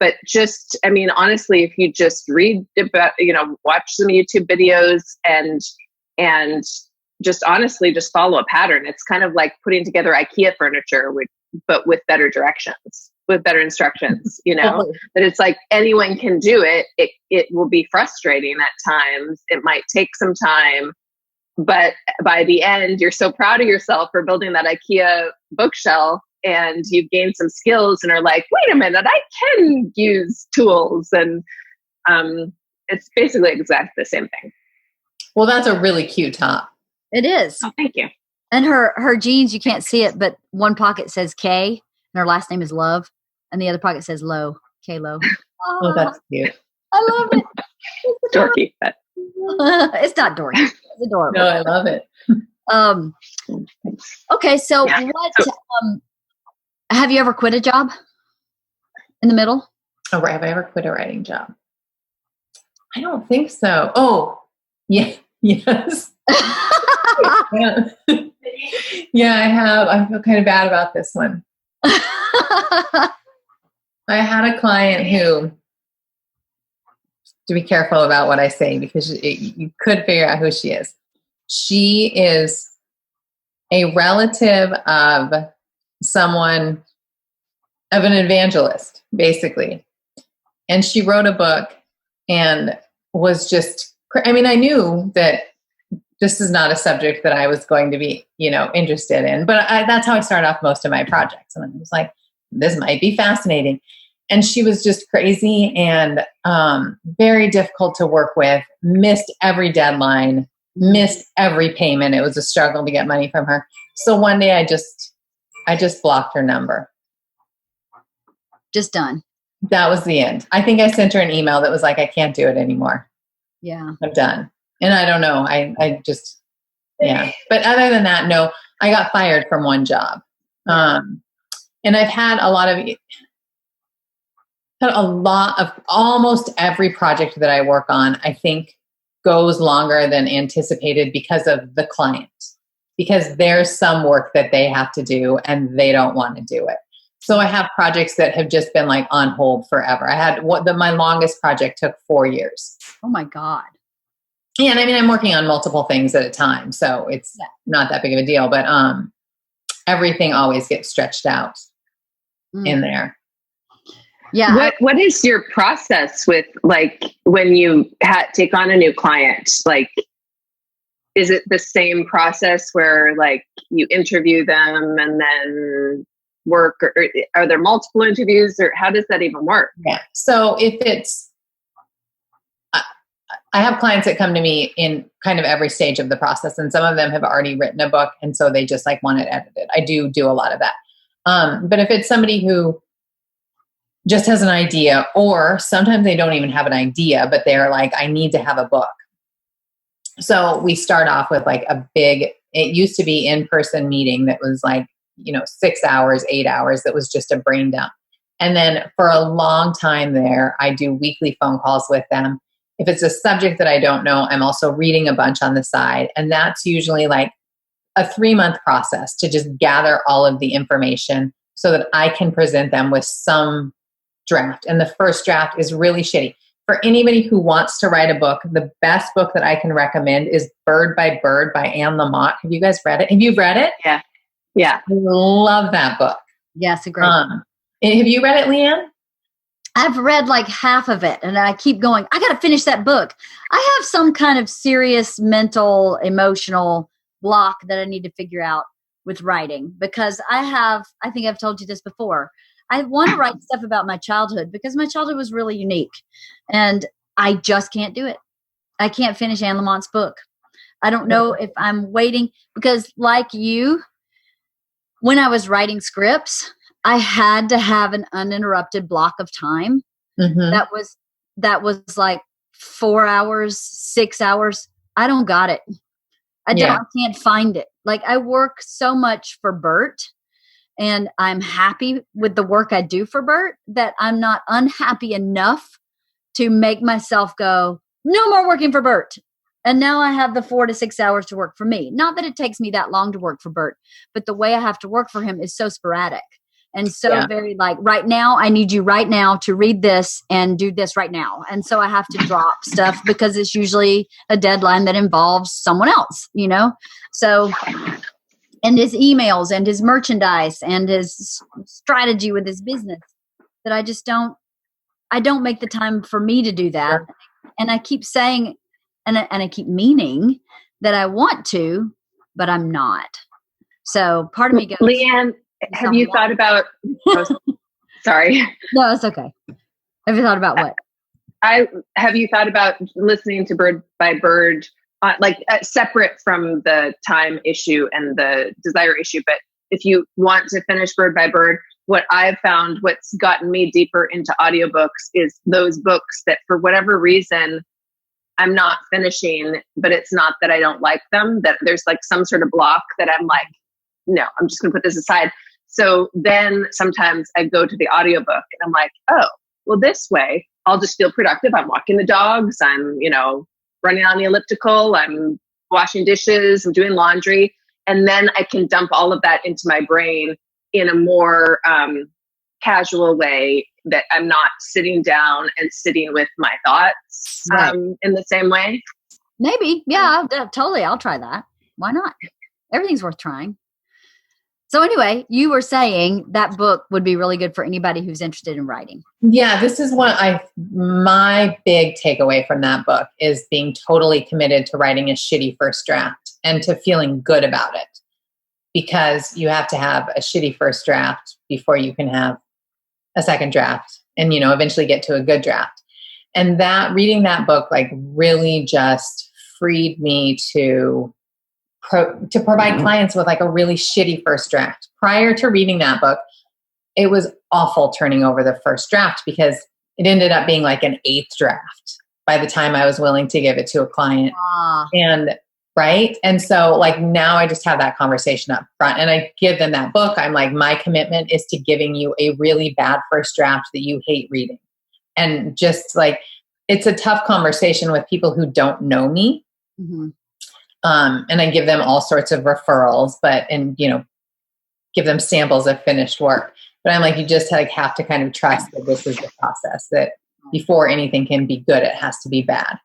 But just, I mean, honestly, if you just read about, watch some YouTube videos and just honestly, just follow a pattern. It's kind of like putting together IKEA furniture, but with better directions, with better instructions, that it's like anyone can do it. It will be frustrating at times. It might take some time, but by the end, you're so proud of yourself for building that IKEA bookshelf, and you've gained some skills and are like, wait a minute, I can use tools. And it's basically exactly the same thing. Well, that's a really cute top. It is. Oh, thank you. And her jeans, you can't see it, but one pocket says K, and her last name is Love, and the other pocket says Low, K Low. Oh, that's cute. I love it. It's dorky. But it's not dorky. It's adorable. No, I love it. Okay, so what? Have you ever quit a job in the middle? Oh, have I ever quit a writing job? I don't think so. Oh, yeah, yes. Yeah, I have. I feel kind of bad about this one. I had a client who, to be careful about what I say because you could figure out who she is. She is a relative of someone, of an evangelist, basically. And she wrote a book and was just, I mean, I knew that this is not a subject that I was going to be, interested in, but that's how I start off most of my projects. And I was like, this might be fascinating. And she was just crazy and very difficult to work with, missed every deadline, missed every payment. It was a struggle to get money from her. So one day I just blocked her number. Just done. That was the end. I think I sent her an email that was like, I can't do it anymore. Yeah. I'm done. And I don't know. I just, yeah. But other than that, no, I got fired from one job. And I've had a lot of almost every project that I work on, I think goes longer than anticipated because of the client, because there's some work that they have to do and they don't want to do it. So I have projects that have just been like on hold forever. I had my longest project took 4 years. Oh my God. Yeah. And I mean, I'm working on multiple things at a time, so it's not that big of a deal, but everything always gets stretched out in there. Yeah. What is your process with, like, when you take on a new client? Like, is it the same process where, like, you interview them and then work, or are there multiple interviews, or how does that even work? Yeah. So if it's, I have clients that come to me in kind of every stage of the process, and some of them have already written a book, and so they just like want it edited. I do a lot of that. But if it's somebody who just has an idea, or sometimes they don't even have an idea, but they're like, I need to have a book. So we start off with like it used to be in-person meeting that was like, 6 hours, 8 hours. That was just a brain dump. And then for a long time there, I do weekly phone calls with them. If it's a subject that I don't know, I'm also reading a bunch on the side. And that's usually like a 3-month process to just gather all of the information so that I can present them with some draft. And the first draft is really shitty. For anybody who wants to write a book, the best book that I can recommend is Bird by Bird by Anne Lamott. Have you guys read it? Have you read it? Yeah. Yeah. I love that book. Yes, a great book. Have you read it, Leanne? I've read like half of it, and I keep going, I got to finish that book. I have some kind of serious mental, emotional block that I need to figure out with writing, because I think I've told you this before. I want to write stuff about my childhood because my childhood was really unique, and I just can't do it. I can't finish Anne Lamott's book. I don't know if I'm waiting, because like you, when I was writing scripts, I had to have an uninterrupted block of time. Mm-hmm. That was like 4 hours, 6 hours. I don't got it. I can't find it. Like, I work so much for Bert, and I'm happy with the work I do for Bert, that I'm not unhappy enough to make myself go, no more working for Bert. And now I have the 4 to 6 hours to work for me. Not that it takes me that long to work for Bert, but the way I have to work for him is so sporadic and so very like, right now, I need you right now to read this and do this right now. And so I have to drop stuff because it's usually a deadline that involves someone else, So, and his emails and his merchandise and his strategy with his business, that I don't make the time for me to do that. And I keep saying, and I keep meaning that I want to, but I'm not. So part of me goes, Leanne, have you thought about, sorry. No, it's okay. Have you thought about what? Have you thought about listening to Bird by Bird, separate from the time issue and the desire issue? But if you want to finish Bird by Bird, what I've found, what's gotten me deeper into audiobooks is those books that for whatever reason I'm not finishing, but it's not that I don't like them, that there's like some sort of block that I'm like, no, I'm just going to put this aside. So then sometimes I go to the audiobook and I'm like, oh, well, this way I'll just feel productive. I'm walking the dogs. I'm, running on the elliptical. I'm washing dishes. I'm doing laundry. And then I can dump all of that into my brain in a more casual way, that I'm not sitting down and sitting with my thoughts in the same way. Maybe. Yeah, totally. I'll try that. Why not? Everything's worth trying. So anyway, you were saying that book would be really good for anybody who's interested in writing. Yeah, this is my big takeaway from that book is being totally committed to writing a shitty first draft and to feeling good about it, because you have to have a shitty first draft before you can have a second draft and, eventually get to a good draft. And reading that book, really just freed me to provide clients with a really shitty first draft. Prior to reading that book, it was awful turning over the first draft, because it ended up being like an 8th draft by the time I was willing to give it to a client. And Right. And so like now I just have that conversation up front and I give them that book. I'm like, my commitment is to giving you a really bad first draft that you hate reading. And just like, it's a tough conversation with people who don't know me. Mm-hmm. And I give them all sorts of referrals, give them samples of finished work. But I'm like, you just like have to kind of trust that this is the process, that before anything can be good, it has to be bad.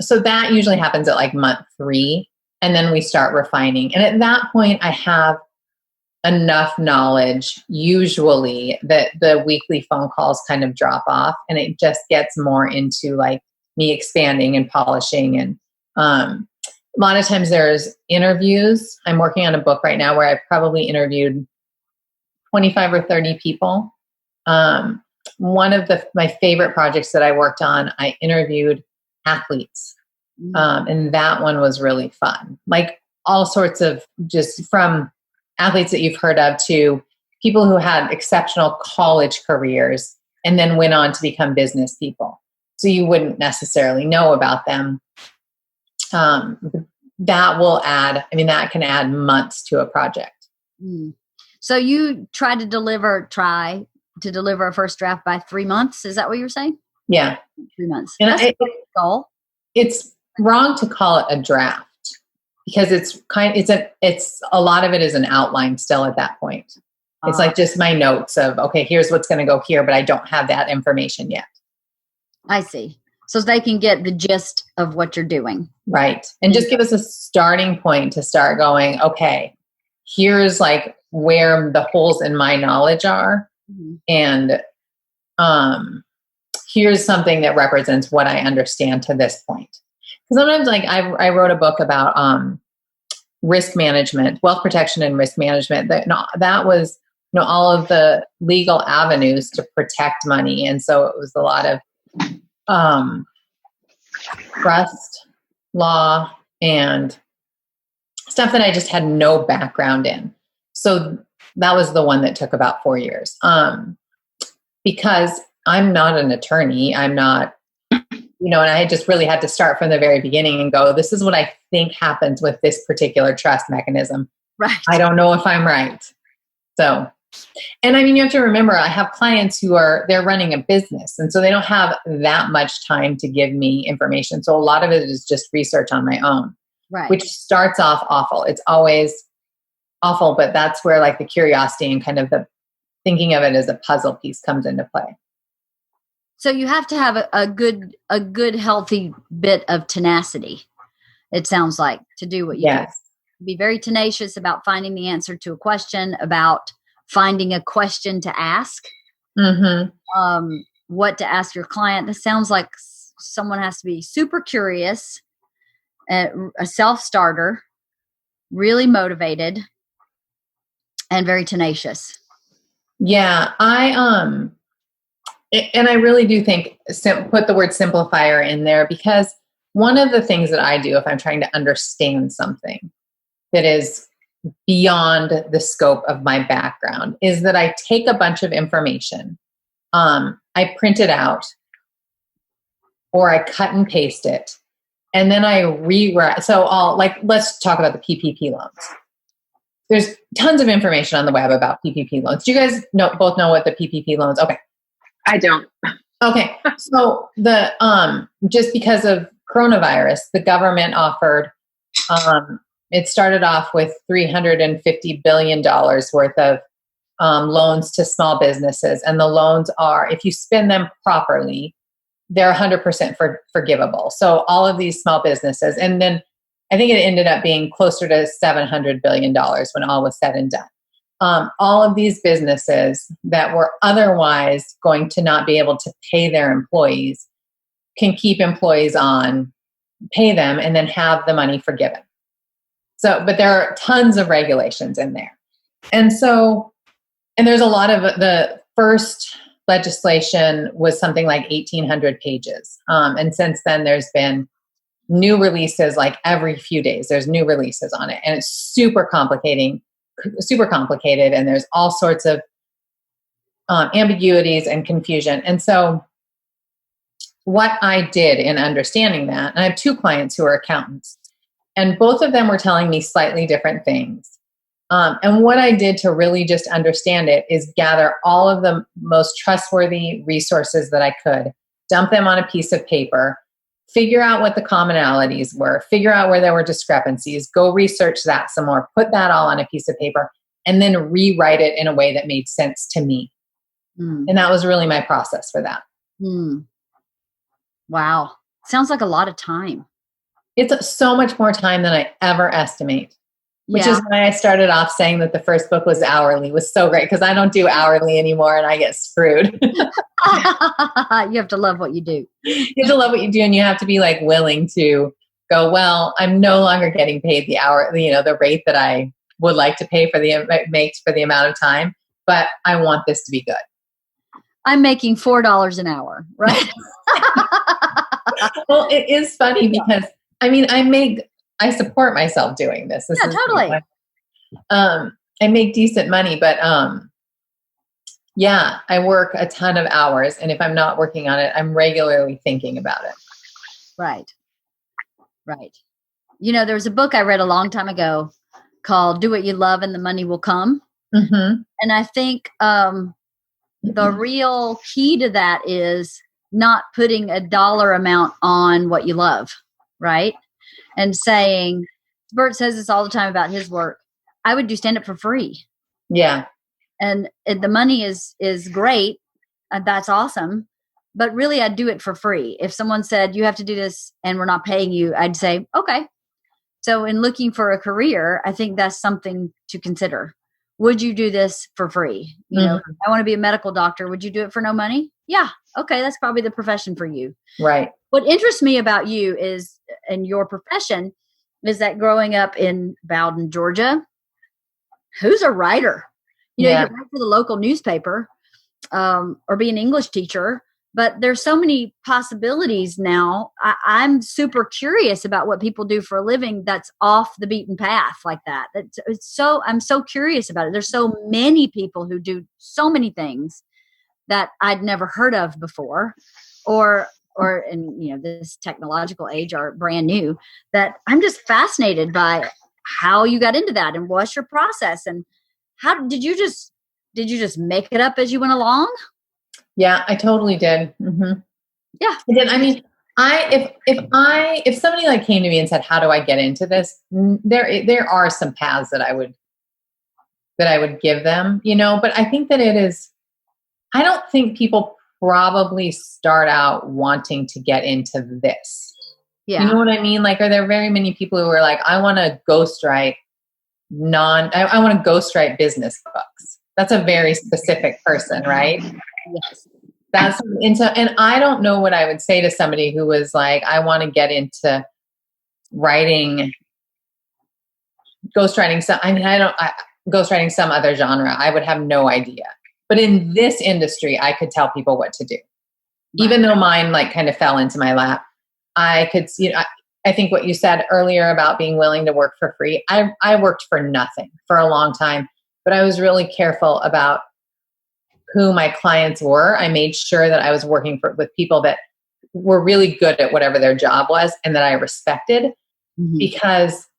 So that usually happens at like month 3. And then we start refining. And at that point, I have enough knowledge usually that the weekly phone calls kind of drop off and it just gets more into like me expanding and polishing. And a lot of times there's interviews. I'm working on a book right now where I've probably interviewed 25 or 30 people. One of my favorite projects that I worked on, I interviewed athletes. And that one was really fun. Like all sorts of, just from athletes that you've heard of to people who had exceptional college careers and then went on to become business people. So you wouldn't necessarily know about them. That will add, that can add months to a project. So you try to deliver a first draft by 3 months. Is that what you're saying? Yeah. 3 months. And that's a good goal. It's wrong to call it a draft because it's a lot of it is an outline still at that point. It's like just my notes of, okay, here's what's going to go here, but I don't have that information yet. I see. So they can get the gist of what you're doing. Right. And just give us a starting point to start going, okay, here's like where the holes in my knowledge are. Mm-hmm. And here's something that represents what I understand to this point. Because sometimes like I wrote a book about risk management, wealth protection and risk management. That was all of the legal avenues to protect money. And so it was a lot of trust law and stuff that I just had no background in. So that was the one that took about 4 years. Because I'm not an attorney. I'm not, and I just really had to start from the very beginning and go, this is what I think happens with this particular trust mechanism. Right. I don't know if I'm right. So, and you have to remember, I have clients they're running a business. And so they don't have that much time to give me information. So a lot of it is just research on my own, right? Which starts off awful. It's always awful, but that's where like the curiosity and kind of the thinking of it as a puzzle piece comes into play. So you have to have a good, healthy bit of tenacity, it sounds like, to do what you do. Be very tenacious about finding the answer to a question, about finding a question to ask, what to ask your client. This sounds like someone has to be super curious, a self-starter, really motivated, and very tenacious. Yeah, and I really do think put the word simplifier in there, because one of the things that I do if I'm trying to understand something that is beyond the scope of my background is that I take a bunch of information, I print it out, or I cut and paste it, and then I rewrite. So let's talk about the PPP loans. There's tons of information on the web about PPP loans. Do you guys both know what the PPP loans? Okay. I don't. Okay. So just because of coronavirus, the government offered, it started off with $350 billion worth of loans to small businesses. And the loans are, if you spend them properly, they're 100% forgivable. So all of these small businesses, and then I think it ended up being closer to $700 billion when all was said and done. All of these businesses that were otherwise going to not be able to pay their employees can keep employees on, pay them, and then have the money forgiven. So, but there are tons of regulations in there. And there's a lot of the first legislation was something like 1,800 pages. And since then there's been new releases like every few days. There's new releases on it, and it's super complicated, and there's all sorts of ambiguities and confusion. And so what I did in understanding that, and I have 2 clients who are accountants, And both of them were telling me slightly different things. And what I did to really just understand it is gather all of the most trustworthy resources that I could, dump them on a piece of paper, figure out what the commonalities were, figure out where there were discrepancies, go research that some more, put that all on a piece of paper, and then rewrite it in a way that made sense to me. And that was really my process for that. Wow. Sounds like a lot of time. It's so much more time than I ever estimate. Which is why I started off saying that the first book was hourly. It was so great because I don't do hourly anymore and I get screwed. You have to love what you do. You have to love what you do, and you have to be like willing to go, well, I'm no longer getting paid the hour, the rate that I would like to pay for the amount of time, but I want this to be good. I'm making $4 an hour, right? Well, it is funny because I support myself doing this. Yeah, totally. I make decent money, but I work a ton of hours. And if I'm not working on it, I'm regularly thinking about it. Right. There was a book I read a long time ago called Do What You Love and the Money Will Come. Mm-hmm. And I think the real key to that is not putting a dollar amount on what you love, right? And saying, Bert says this all the time about his work, I would do stand-up for free. Yeah. And the money is great. That's awesome. But really, I'd do it for free. If someone said, you have to do this and we're not paying you, I'd say, okay. So in looking for a career, I think that's something to consider. Would you do this for free? I want to be a medical doctor. Would you do it for no money? Yeah. Okay. That's probably the profession for you. Right. What interests me about you is, and your profession, is that growing up in Bowden, Georgia, who's a writer? You can write for the local newspaper or be an English teacher, but there's so many possibilities now. I'm super curious about what people do for a living that's off the beaten path like that. I'm so curious about it. There's so many people who do so many things that I'd never heard of before, or in this technological age are brand new, that I'm just fascinated by how you got into that and what's your process, and how did you just make it up as you went along? Yeah, I totally did. Mm-hmm. Yeah. I did. I mean, if somebody like came to me and said, how do I get into this? There are some paths that I would give them, but I think that I don't think people probably start out wanting to get into this. Yeah. You know what I mean? Like, are there very many people who are like, I want to ghostwrite business books? That's a very specific person, right? Yes. And I don't know what I would say to somebody who was like, I want to get into ghostwriting some other genre. I would have no idea. But in this industry, I could tell people what to do. Right. Even though mine kind of fell into my lap, I could see, I think what you said earlier about being willing to work for free. I worked for nothing for a long time, but I was really careful about who my clients were. I made sure that I was working with people that were really good at whatever their job was and that I respected, because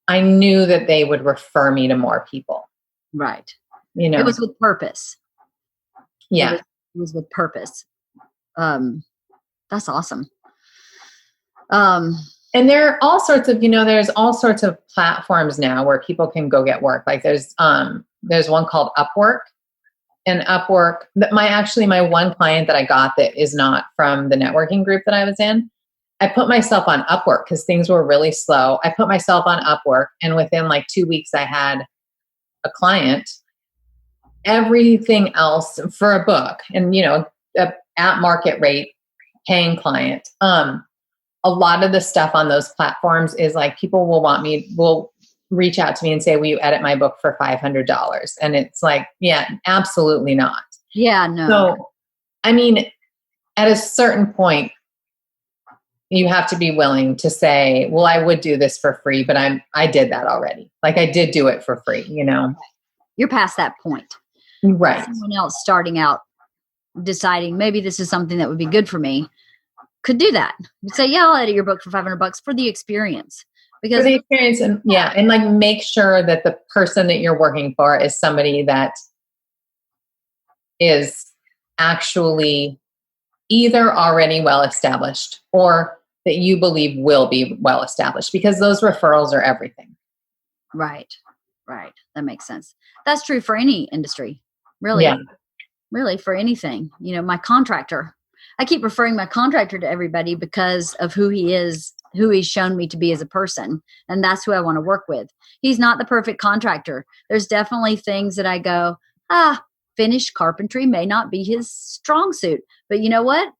I knew that they would refer me to more people. Right. It was with purpose. Yeah. It was with purpose. That's awesome. And there are all sorts of, there's all sorts of platforms now where people can go get work. Like there's one called Upwork. And Upwork, my one client that I got that is not from the networking group that I was in, I put myself on Upwork because things were really slow. I put myself on Upwork, and within 2 weeks I had a client. Everything else for a book and, at market rate paying client. A lot of the stuff on those platforms is people will reach out to me and say, will you edit my book for $500? And it's yeah, absolutely not. Yeah, no. So, at a certain point, you have to be willing to say, well, I would do this for free, but I did that already. I did do it for free, You're past that point. Right. Someone else starting out, deciding maybe this is something that would be good for me, could do that. You'd say, yeah, I'll edit your book for $500 for the experience. Because for the experience, and like make sure that the person that you're working for is somebody that is actually either already well established or that you believe will be well established, because those referrals are everything. Right. That makes sense. That's true for any industry, really. Yeah. Really, for anything. My contractor. I keep referring my contractor to everybody because of who he is, who he's shown me to be as a person. And that's who I want to work with. He's not the perfect contractor. There's definitely things that I go, finished carpentry may not be his strong suit. But you know what?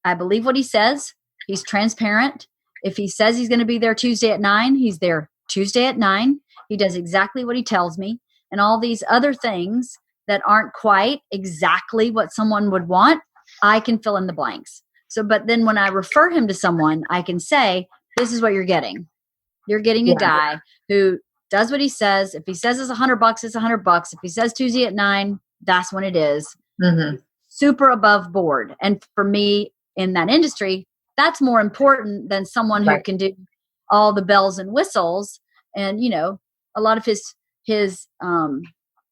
I believe what he says. He's transparent. If he says he's going to be there Tuesday at 9, he's there Tuesday at 9. He does exactly what he tells me. And all these other things that aren't quite exactly what someone would want, I can fill in the blanks. But then when I refer him to someone, I can say, this is what you're getting. You're getting a guy who does what he says. If he says it's $100, it's $100. If he says Tuesday at 9, that's when it is. Mm-hmm. Super above board. And for me in that industry, that's more important than someone who can do all the bells and whistles. And, a lot of his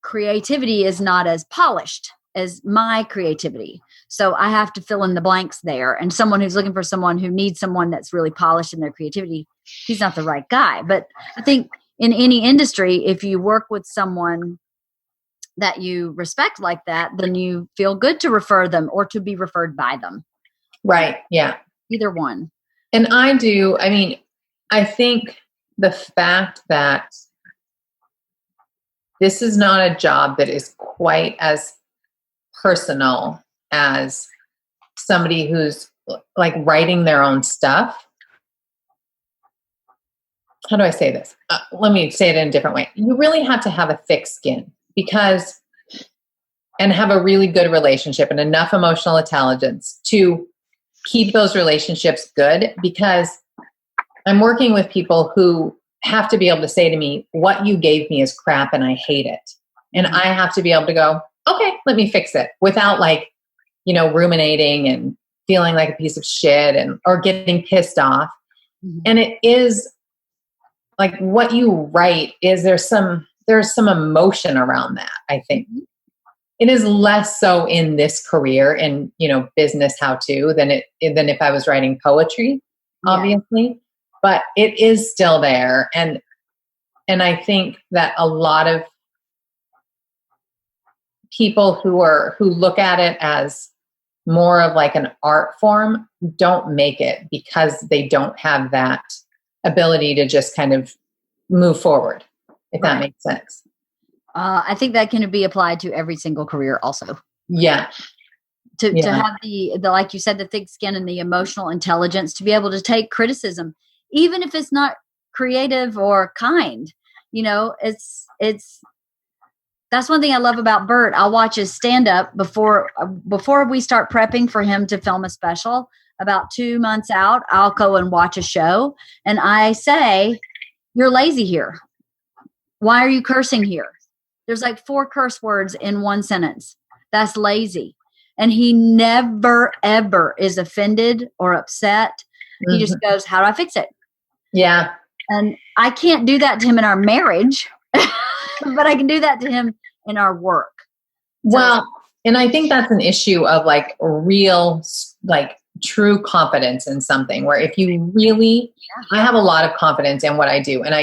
creativity is not as polished as my creativity. So I have to fill in the blanks there. And someone who's looking for someone who needs someone that's really polished in their creativity, he's not the right guy. But I think in any industry, if you work with someone that you respect like that, then you feel good to refer them or to be referred by them. Right. Yeah. Either one. And I think the fact that this is not a job that is quite as personal as somebody who's like writing their own stuff. How do I say this? Let me say it in a different way. You really have to have a thick skin and have a really good relationship and enough emotional intelligence to keep those relationships good, because I'm working with people who have to be able to say to me, what you gave me is crap and I hate it. And I have to be able to go, okay, let me fix it, without ruminating and feeling like a piece of shit or getting pissed off. Mm-hmm. And it is like what you write is there's some emotion around that. I think it is less so in this career in, business how-to than if I was writing poetry, obviously, but it is still there. And I think that a lot of people who look at it as more of like an art form don't make it, because they don't have that ability to just kind of move forward, if that makes sense. I think that can be applied to every single career also. Yeah. To have the, like you said, the thick skin and the emotional intelligence to be able to take criticism, even if it's not creative or kind. That's one thing I love about Bert. I'll watch his stand-up before we start prepping for him to film a special. About 2 months out, I'll go and watch a show, and I say, you're lazy here. Why are you cursing here? There's like 4 curse words in one sentence. That's lazy. And he never, ever is offended or upset. Mm-hmm. He just goes, how do I fix it? Yeah. And I can't do that to him in our marriage, but I can do that to him in our work. Well, and I think that's an issue of like real, like true confidence in something, where if you really, I have a lot of confidence in what I do, and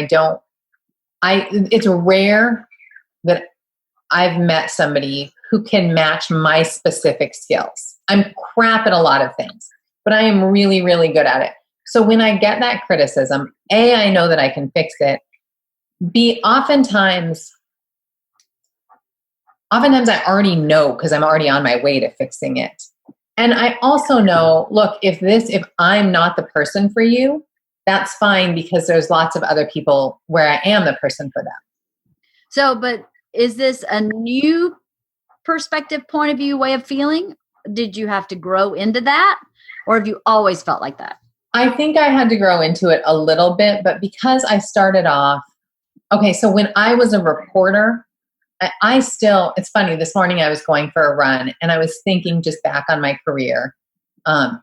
it's rare that I've met somebody who can match my specific skills. I'm crap at a lot of things, but I am really, really good at it. So when I get that criticism, A, I know that I can fix it. B, oftentimes I already know, because I'm already on my way to fixing it. And I also know, look, if I'm not the person for you, that's fine, because there's lots of other people where I am the person for them. So, but is this a new perspective, point of view, way of feeling? Did you have to grow into that, or have you always felt like that? I think I had to grow into it a little bit, but because I started off, so when I was a reporter, it's funny, this morning I was going for a run and I was thinking just back on my career.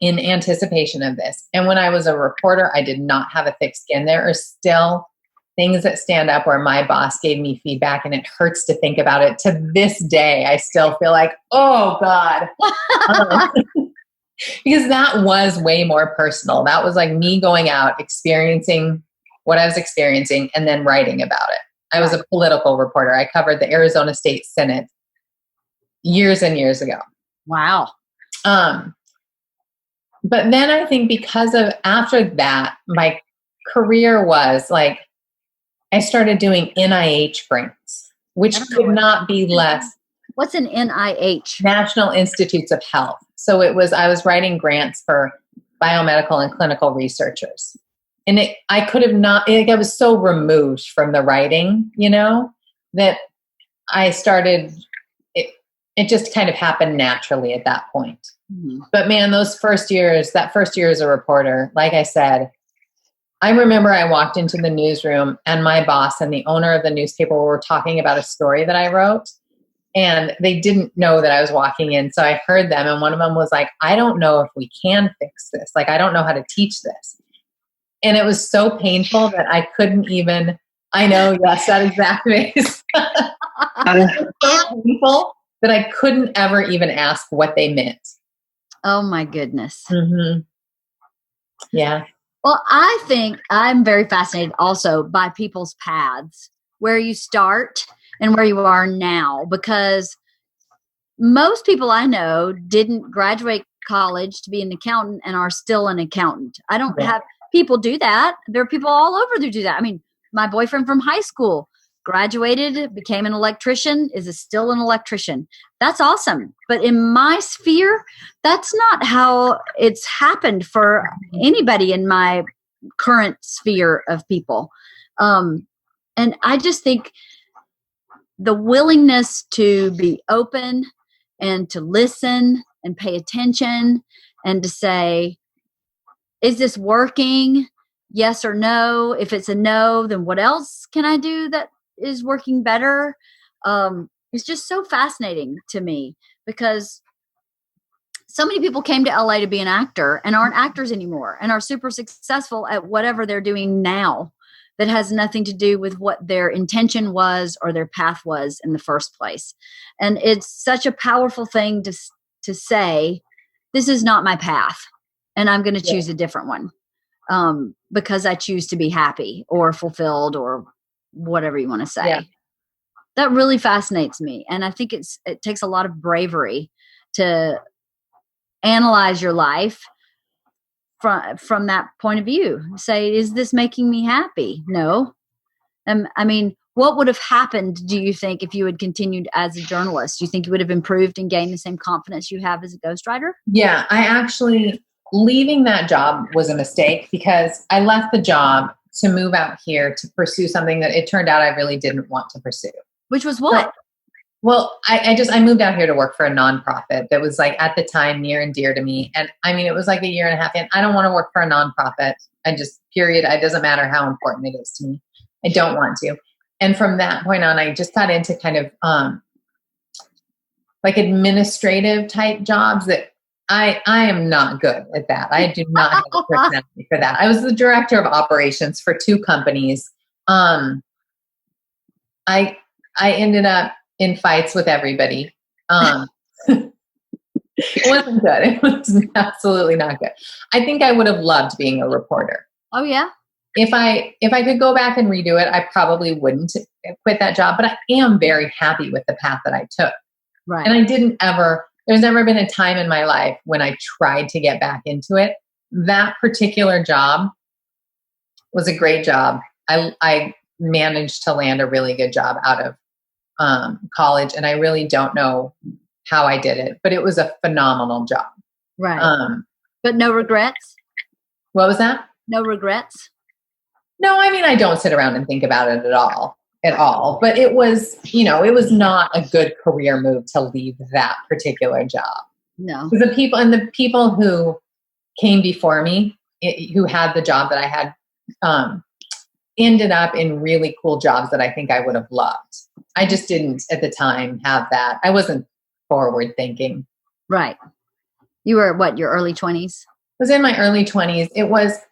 in anticipation of this. And when I was a reporter, I did not have a thick skin. There are still things that stand up where my boss gave me feedback and it hurts to think about it. To this day, I still feel like, oh God. Because that was way more personal. That was like me going out, experiencing what I was experiencing and then writing about it. I was a political reporter. I covered the Arizona State Senate years and years ago. Wow. But then I think because of after that, my career was like, I started doing NIH grants, which could not be less. What's an NIH? National Institutes of Health. So I was writing grants for biomedical and clinical researchers. And I could have not, I was so removed from the writing, that I started, it just kind of happened naturally at that point. Mm-hmm. But man, that first year as a reporter, like I said, I remember I walked into the newsroom and my boss and the owner of the newspaper were talking about a story that I wrote. And they didn't know that I was walking in. So I heard them. And one of them was like, I don't know if we can fix this. Like, I don't know how to teach this. And it was so painful that I couldn't even, I know, yes, that exact face. It was so painful that I couldn't ever even ask what they meant. Oh my goodness. Mm-hmm. Yeah. Well, I think I'm very fascinated also by people's paths, where you start and where you are now, because most people I know didn't graduate college to be an accountant and are still an accountant. I don't have people do that. There are people all over who do that. I mean, my boyfriend from high school graduated, became an electrician, is still an electrician. That's awesome. But in my sphere, that's not how it's happened for anybody in my current sphere of people. And I just think the willingness to be open and to listen and pay attention and to say, is this working? Yes or no? If it's a no, then what else can I do that is working better? It's just so fascinating to me because so many people came to LA to be an actor and aren't actors anymore and are super successful at whatever they're doing now that has nothing to do with what their intention was or their path was in the first place. And it's such a powerful thing to say, this is not my path and I'm going to choose a different one because I choose to be happy or fulfilled or whatever you want to say. Yeah. That really fascinates me. And I think it takes a lot of bravery to analyze your life from that point of view. Say, is this making me happy? No. I mean, what would have happened, do you think, if you had continued as a journalist? Do you think you would have improved and gained the same confidence you have as a ghostwriter? Yeah, leaving that job was a mistake because I left the job to move out here to pursue something that it turned out I really didn't want to pursue. Which was what? Well, I moved out here to work for a nonprofit that was like at the time near and dear to me. And I mean, it was like a year and a half in. I don't want to work for a nonprofit. Period. It doesn't matter how important it is to me. I don't want to. And from that point on, I just got into kind of like administrative type jobs that I am not good at that. I do not have the personality for that. I was the director of operations for 2 companies. I ended up in fights with everybody. It wasn't good. It was absolutely not good. I think I would have loved being a reporter. Oh yeah. If I could go back and redo it, I probably wouldn't quit that job, but I am very happy with the path that I took. Right. And there's never been a time in my life when I tried to get back into it. That particular job was a great job. I managed to land a really good job out of college, and I really don't know how I did it, but it was a phenomenal job. Right. But no regrets? What was that? No regrets? No, I mean, I don't sit around and think about it at all. But it was, it was not a good career move to leave that particular job. No. The people who came before me, who had the job that I had, ended up in really cool jobs that I think I would have loved. I just didn't at the time have that. I wasn't forward thinking. Right. You were what, your early 20s? Was in my early 20s.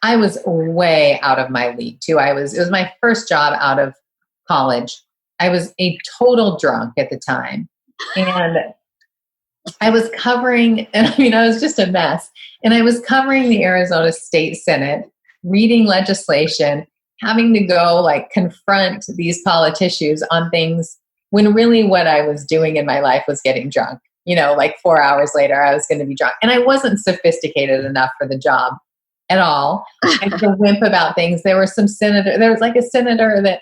I was way out of my league too. It was my first job out of college. I was a total drunk at the time. And I was covering, and I was just a mess. And I was covering the Arizona State Senate, reading legislation, having to go like confront these politicians on things when really what I was doing in my life was getting drunk. Like 4 hours later, I was going to be drunk. And I wasn't sophisticated enough for the job at all. I was a wimp about things. There was a senator that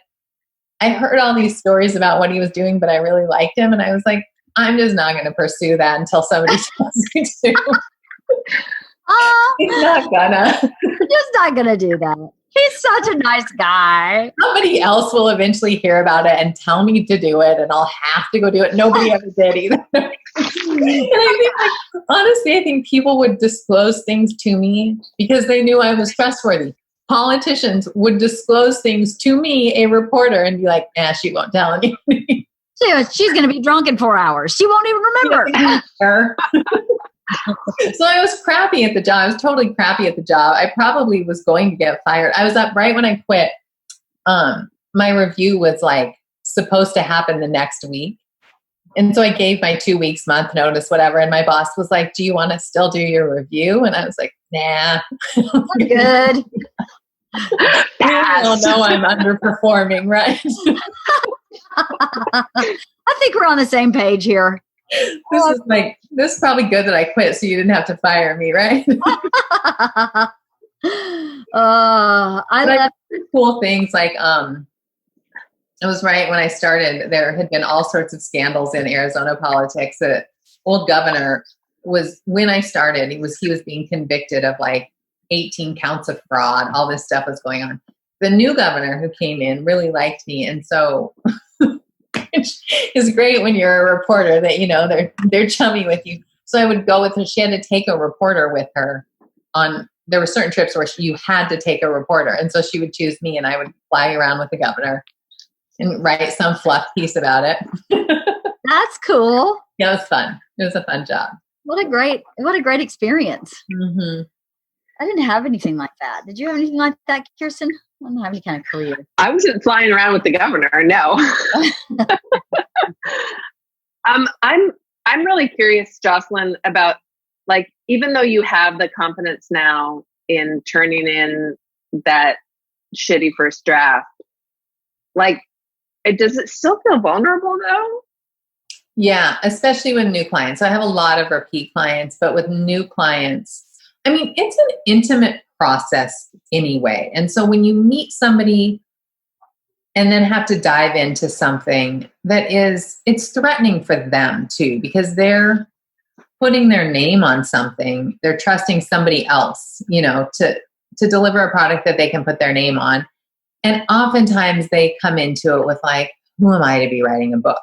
I heard all these stories about what he was doing, but I really liked him. And I was like, I'm just not going to pursue that until somebody tells me to. He's not gonna. Just not going to do that. He's such a nice guy. Somebody else will eventually hear about it and tell me to do it, and I'll have to go do it. Nobody ever did either. And I think, honestly, I think people would disclose things to me because they knew I was trustworthy. Politicians would disclose things to me, a reporter, and be like, she won't tell anybody. She's going to be drunk in 4 hours. She won't even remember. So I was crappy at the job. I was totally crappy at the job. I probably was going to get fired. I was up right when I quit. My review was like supposed to happen the next week. And so I gave my 2 weeks, month notice, whatever. And my boss was like, do you want to still do your review? And I was like, nah. I'm good. I don't know, I'm underperforming, right? I think we're on the same page here. This is probably good that I quit so you didn't have to fire me, right? I love cool things like it was right when I started, there had been all sorts of scandals in Arizona politics. The old governor when I started, he was being convicted of like 18 counts of fraud. All this stuff was going on. The new governor who came in really liked me. And so it's great when you're a reporter that, they're chummy with you. So I would go with her. She had to take a reporter with her there were certain trips where you had to take a reporter. And so she would choose me and I would fly around with the governor and write some fluff piece about it. That's cool. Yeah, it was fun. It was a fun job. What a great experience. Mm-hmm. I didn't have anything like that. Did you have anything like that, Kirsten? I don't have any kind of career. I wasn't flying around with the governor. No. I'm really curious, Jocelyn, about like, even though you have the confidence now in turning in that shitty first draft, like, does it still feel vulnerable though? Yeah, especially with new clients. So I have a lot of repeat clients, but with new clients, it's an intimate process anyway. And so when you meet somebody and then have to dive into something it's threatening for them too, because they're putting their name on something. They're trusting somebody else, to deliver a product that they can put their name on. And oftentimes they come into it with like, who am I to be writing a book?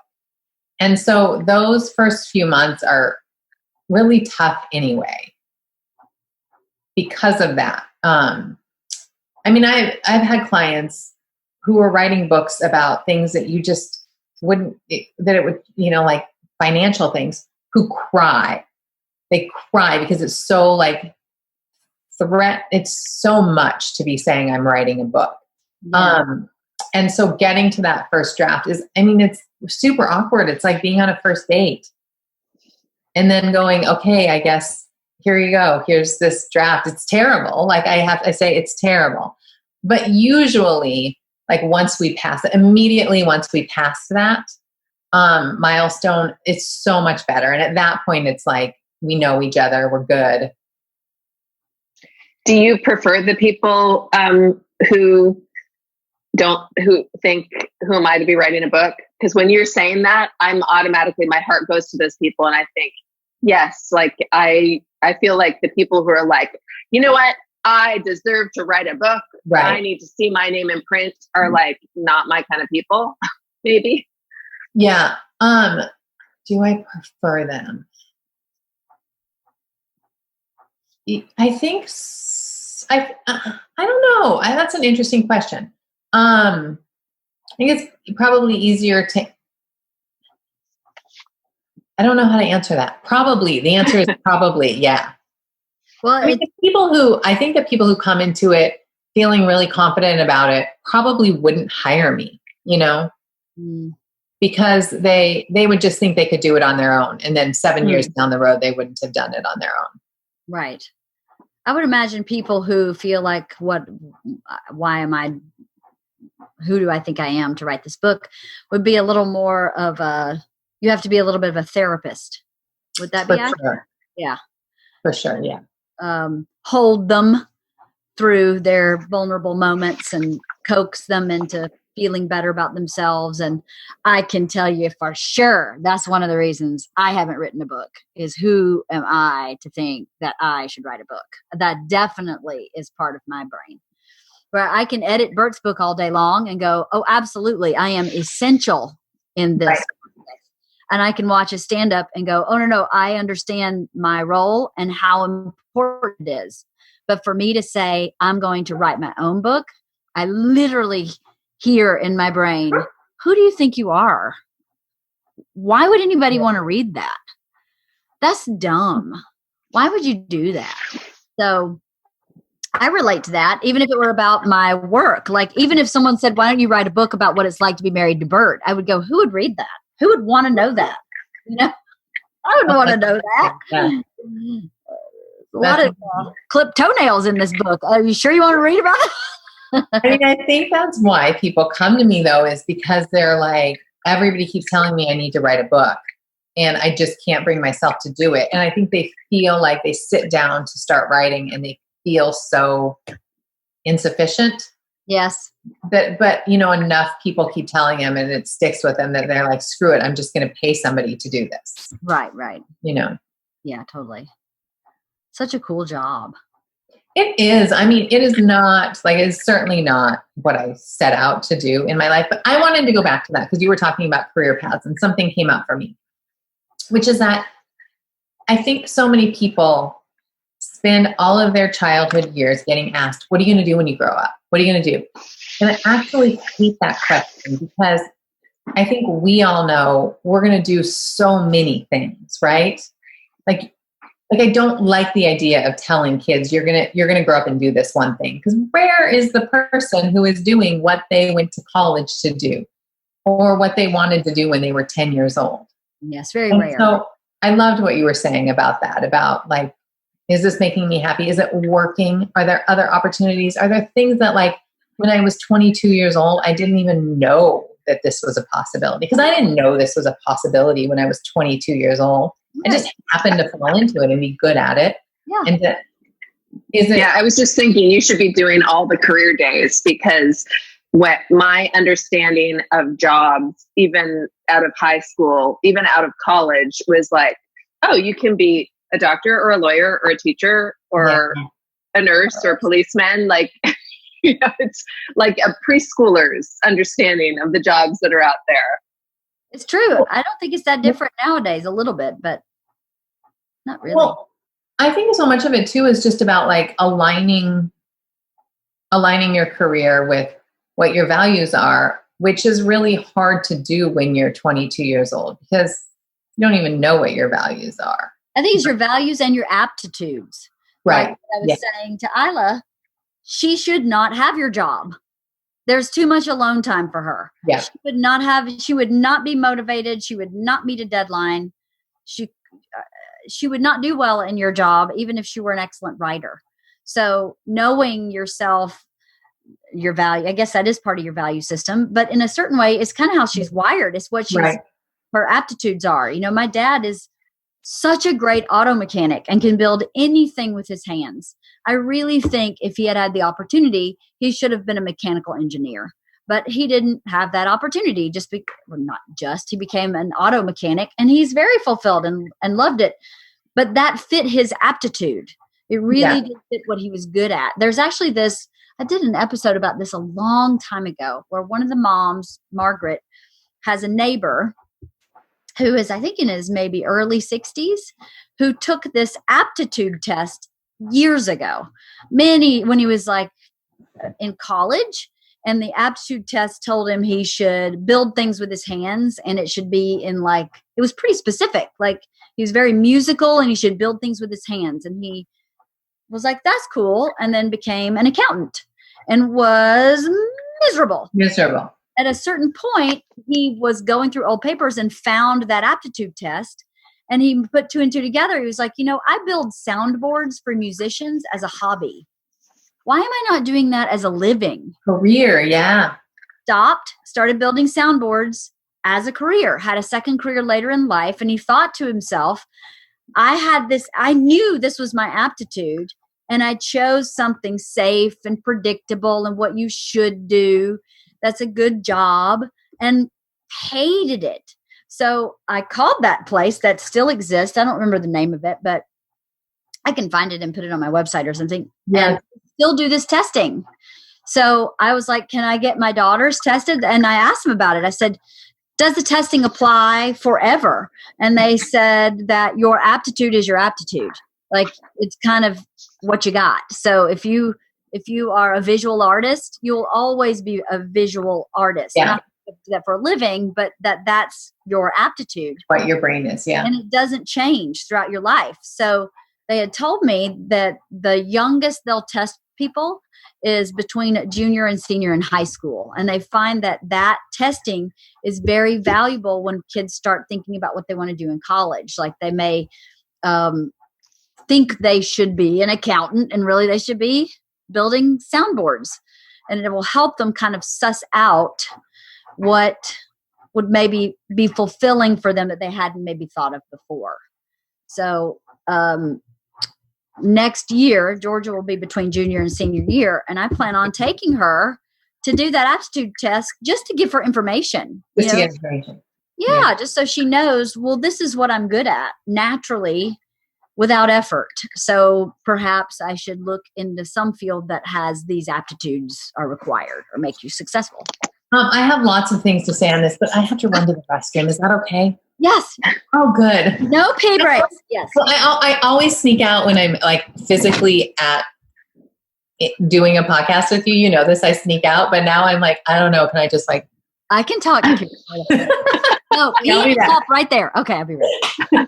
And so those first few months are really tough anyway because of that. I've had clients who are writing books about things that you just wouldn't, that it would, like financial things, who cry. They cry because it's so like it's so much to be saying I'm writing a book. Yeah. And so getting to that first draft it's super awkward. It's like being on a first date and then going, okay, I guess here you go. Here's this draft. It's terrible. Like I say it's terrible, but usually like once we pass that milestone, it's so much better. And at that point it's like, we know each other. We're good. Do you prefer the people who think, who am I to be writing a book? Because when you're saying that, I'm automatically, my heart goes to those people. And I think, yes, like I feel like the people who are like, you know what? I deserve to write a book. Right. I need to see my name in print are like not my kind of people, maybe. Yeah. Do I prefer them? I think I don't know. That's an interesting question. I think it's probably easier I don't know how to answer that. Probably. The answer is probably, yeah. Well, I think the people who come into it feeling really confident about it probably wouldn't hire me, because they would just think they could do it on their own. And then 7 years down the road, they wouldn't have done it on their own. Right. I would imagine people who feel like, who do I think I am to write this book, would be a little more of you have to be a little bit of a therapist. Would that be accurate? Sure. Yeah. For sure, yeah. Hold them through their vulnerable moments and coax them into feeling better about themselves. And I can tell you for sure, that's one of the reasons I haven't written a book, is who am I to think that I should write a book? That definitely is part of my brain. Where I can edit Bert's book all day long and go, oh, absolutely, I am essential in this. Right. And I can watch a stand-up and go, oh, no, I understand my role and how important it is. But for me to say, I'm going to write my own book, I literally hear in my brain, who do you think you are? Why would anybody want to read that? That's dumb. Why would you do that? So I relate to that, even if it were about my work. Like, even if someone said, why don't you write a book about what it's like to be married to Bert? I would go, who would read that? Who would want to know that? I would want to know that. Yeah. A lot of clipped toenails in this book. Are you sure you want to read about it? I think that's why people come to me, though, is because they're like, everybody keeps telling me I need to write a book, and I just can't bring myself to do it. And I think they feel like they sit down to start writing and they feel so insufficient. Yes. But enough people keep telling them, and it sticks with them, that they're like, screw it, I'm just going to pay somebody to do this. Right. Yeah, totally. Such a cool job. It is. I mean, it is not, like, it's certainly not what I set out to do in my life, but I wanted to go back to that because you were talking about career paths, and something came up for me, which is that I think so many people spend all of their childhood years getting asked, what are you going to do when you grow up? What are you going to do? And I actually hate that question, because I think we all know we're going to do so many things, right? Like I don't like the idea of telling kids you're gonna grow up and do this one thing, because rare is the person who is doing what they went to college to do, or what they wanted to do when they were 10 years old. Yes, very rare. So I loved what you were saying about that, about like, is this making me happy? Is it working? Are there other opportunities? Are there things that, like, when I was 22 years old, I didn't even know that this was a possibility? Because I didn't know this was a possibility when I was 22 years old. I just happened to fall into it and be good at it. Yeah. And I was just thinking you should be doing all the career days, because what my understanding of jobs, even out of high school, even out of college, was like, oh, you can be a doctor or a lawyer or a teacher or a nurse or a policeman. Like, it's like a preschooler's understanding of the jobs that are out there. It's true. I don't think it's that different nowadays, a little bit, but not really. Well, I think so much of it too is just about like aligning your career with what your values are, which is really hard to do when you're 22 years old, because you don't even know what your values are. I think it's your values and your aptitudes. Right. Like I was saying to Isla, she should not have your job. There's too much alone time for her. Yeah. She would not be motivated. She would not meet a deadline. She would not do well in your job, even if she were an excellent writer. So knowing yourself, your value, I guess that is part of your value system, but in a certain way, it's kind of how she's wired. It's what her aptitudes are. My dad is such a great auto mechanic and can build anything with his hands. I really think if he had had the opportunity, he should have been a mechanical engineer, but he didn't have that opportunity. He became an auto mechanic, and he's very fulfilled and loved it. But that fit his aptitude. It really did fit what he was good at. There's actually I did an episode about this a long time ago, where one of the moms, Margaret, has a neighbor who is, I think, in his maybe early 60s, who took this aptitude test years ago, when he was like in college, and the aptitude test told him he should build things with his hands, and it should be in it was pretty specific. Like, he was very musical and he should build things with his hands. And he was like, that's cool. And then became an accountant and was miserable. At a certain point, he was going through old papers and found that aptitude test. And he put 2 and 2 together. He was like, I build soundboards for musicians as a hobby. Why am I not doing that as a living? Career, yeah. Started building soundboards as a career, had a second career later in life. And he thought to himself, I knew this was my aptitude. And I chose something safe and predictable and what you should do. That's a good job, and hated it. So I called that place that still exists. I don't remember the name of it, but I can find it and put it on my website or something. Yeah. And still do this testing. So I was like, can I get my daughters tested? And I asked them about it. I said, does the testing apply forever? And they said that your aptitude is your aptitude. Like, it's kind of what you got. So if you are a visual artist, you'll always be a visual artist. Yeah. Not do that for a living, but that's your aptitude. What your brain is, yeah. And it doesn't change throughout your life. So they had told me that the youngest they'll test people is between junior and senior in high school. And they find that testing is very valuable when kids start thinking about what they want to do in college. Like, they may think they should be an accountant, and really they should be building soundboards. And it will help them kind of suss out what would maybe be fulfilling for them that they hadn't maybe thought of before. So next year, Georgia will be between junior and senior year, and I plan on taking her to do that aptitude test just to give her information. Just to get information. Yeah, just so she knows, well, this is what I'm good at naturally without effort. So perhaps I should look into some field that has these aptitudes are required or make you successful. I have lots of things to say on this, but I have to run to the restroom. Is that okay? Yes. Oh, good. No pee breaks. Yes. Well, I always sneak out when I'm like physically at doing a podcast with you. You know this. I sneak out, but now I'm like, I don't know. Can I just like? I can talk to you. No, you stop right there. Okay, I'll be ready.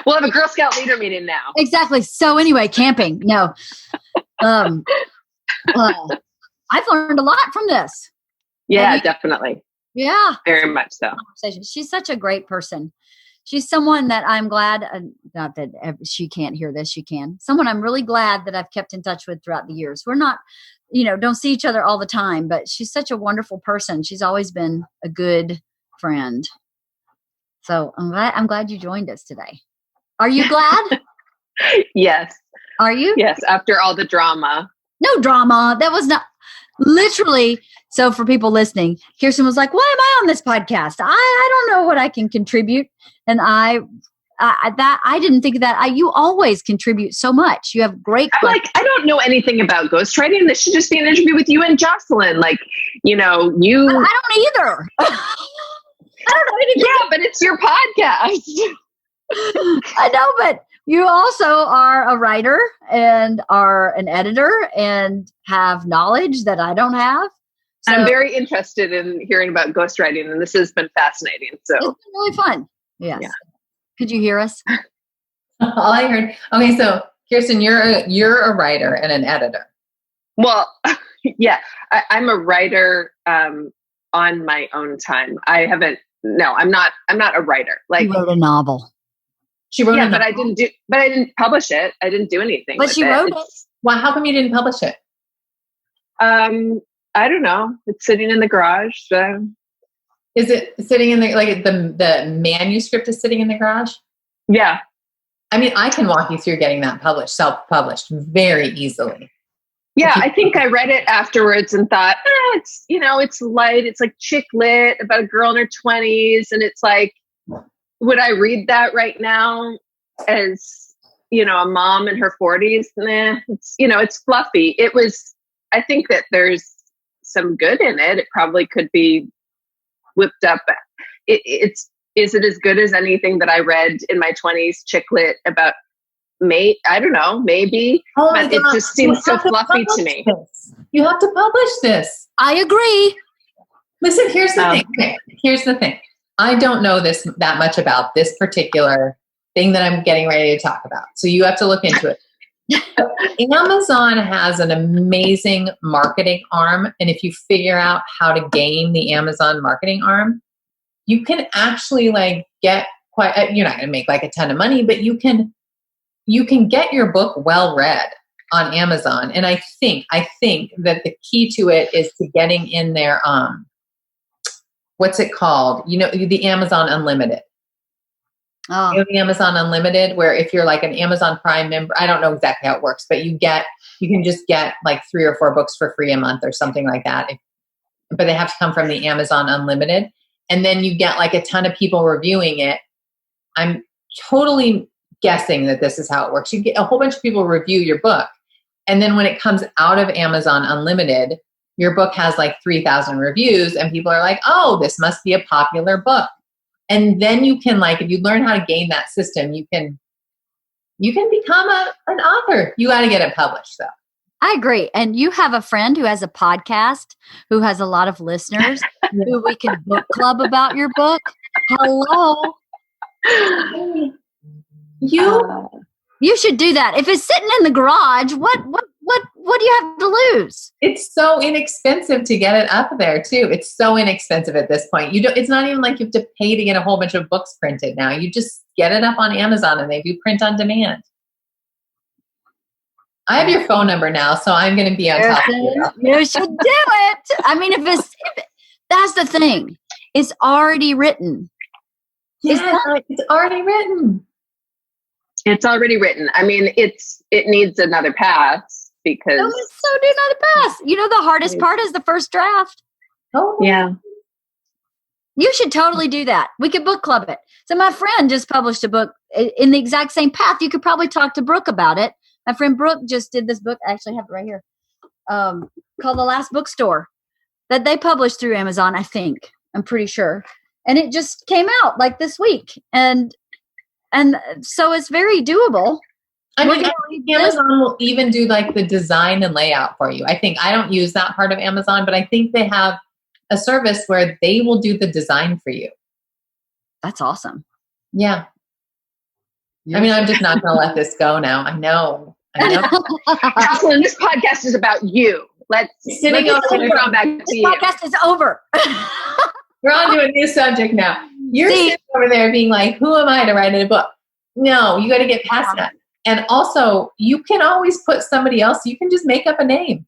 We'll have a Girl Scout leader meeting now. Exactly. So anyway, camping. No. I've learned a lot from this. Yeah, definitely. Yeah. Very much so. She's such a great person. She's someone that I'm glad, not that she can't hear this, she can. Someone I'm really glad that I've kept in touch with throughout the years. We're not, don't see each other all the time, but she's such a wonderful person. She's always been a good friend. So I'm glad you joined us today. Are you glad? Yes. Are you? Yes. After all the drama. No drama. That was not literally. So for people listening, Kirsten was like, why am I on this podcast? I don't know what I can contribute. And I didn't think of that. You always contribute so much. You have great. I'm like, I don't know anything about ghostwriting. This should just be an interview with you and Jocelyn. Like, you. I don't either. I don't know anything. Yeah, but it's your podcast. I know, but you also are a writer and are an editor and have knowledge that I don't have. So, I'm very interested in hearing about ghostwriting, and this has been fascinating. So it's been really fun. Yes. Yeah. Could you hear us? All I heard. Okay, so Kirsten, you're a writer and an editor. Well, yeah, I'm a writer on my own time. I'm not a writer. Like, she wrote a novel. She wrote a novel. but I didn't publish it. I didn't do anything. But she wrote it. Well, how come you didn't publish it? I don't know. It's sitting in the garage. Is it sitting in the manuscript is sitting in the garage? Yeah. I mean, I can walk you through getting that self-published very easily. Yeah, I think I read it afterwards and thought, it's light. It's like chick lit about a girl in her 20s. And it's like, would I read that right now as, a mom in her 40s? Nah, it's fluffy. I think that there's some good in it. It probably could be whipped up. Is it as good as anything that I read in my 20s chick lit about I don't know, maybe, but it just seems so fluffy to me. You have to publish this. I agree. Listen, here's the thing. Okay, here's the thing. I don't know that much about this particular thing that I'm getting ready to talk about. So you have to look into it. Amazon has an amazing marketing arm. And if you figure out how to game the Amazon marketing arm, you can actually like get quite, you're not going to make like a ton of money, but you can get your book well read on Amazon. And I think that the key to it is to getting in their, what's it called? You know, the Amazon Unlimited. Oh. You know, the Amazon Unlimited, where if you're like an Amazon Prime member, I don't know exactly how it works, but you can just get like 3 or 4 books for free a month or something like that. But they have to come from the Amazon Unlimited. And then you get like a ton of people reviewing it. I'm totally guessing that this is how it works. You get a whole bunch of people review your book. And then when it comes out of Amazon Unlimited, your book has like 3,000 reviews and people are like, oh, this must be a popular book. And then you can like, if you learn how to game that system, you can become an author. You got to get it published though. I agree. And you have a friend who has a podcast, who has a lot of listeners, who we can book club about your book. Hello. You should do that. If it's sitting in the garage, what do you have to lose? It's so inexpensive to get it up there too. It's so inexpensive at this point. It's not even like you have to pay to get a whole bunch of books printed now. You just get it up on Amazon and they do print on demand. I have your phone number now, so I'm going to be on top of you. You should do it. I mean, if that's the thing. It's already written. Yeah, it's already written. It's already written. I mean, it needs another pass because. So do another pass. You know, the hardest part is the first draft. Oh, yeah. You should totally do that. We could book club it. So my friend just published a book in the exact same path. You could probably talk to Brooke about it. My friend Brooke just did this book. I actually have it right here. Called The Last Bookstore that they published through Amazon, I think. I'm pretty sure. And it just came out like this week. And so it's very doable. I mean, Amazon will even do like the design and layout for you. I don't use that part of Amazon, but I think they have a service where they will do the design for you. That's awesome. Yeah. I mean, I'm just not going to let this go now. I know. Jocelyn, this podcast is about you. Let's go back to you. This podcast is over. We're on to a new subject now. You're sitting over there being like, who am I to write in a book? No, you got to get past that. And also, you can always put somebody else. You can just make up a name.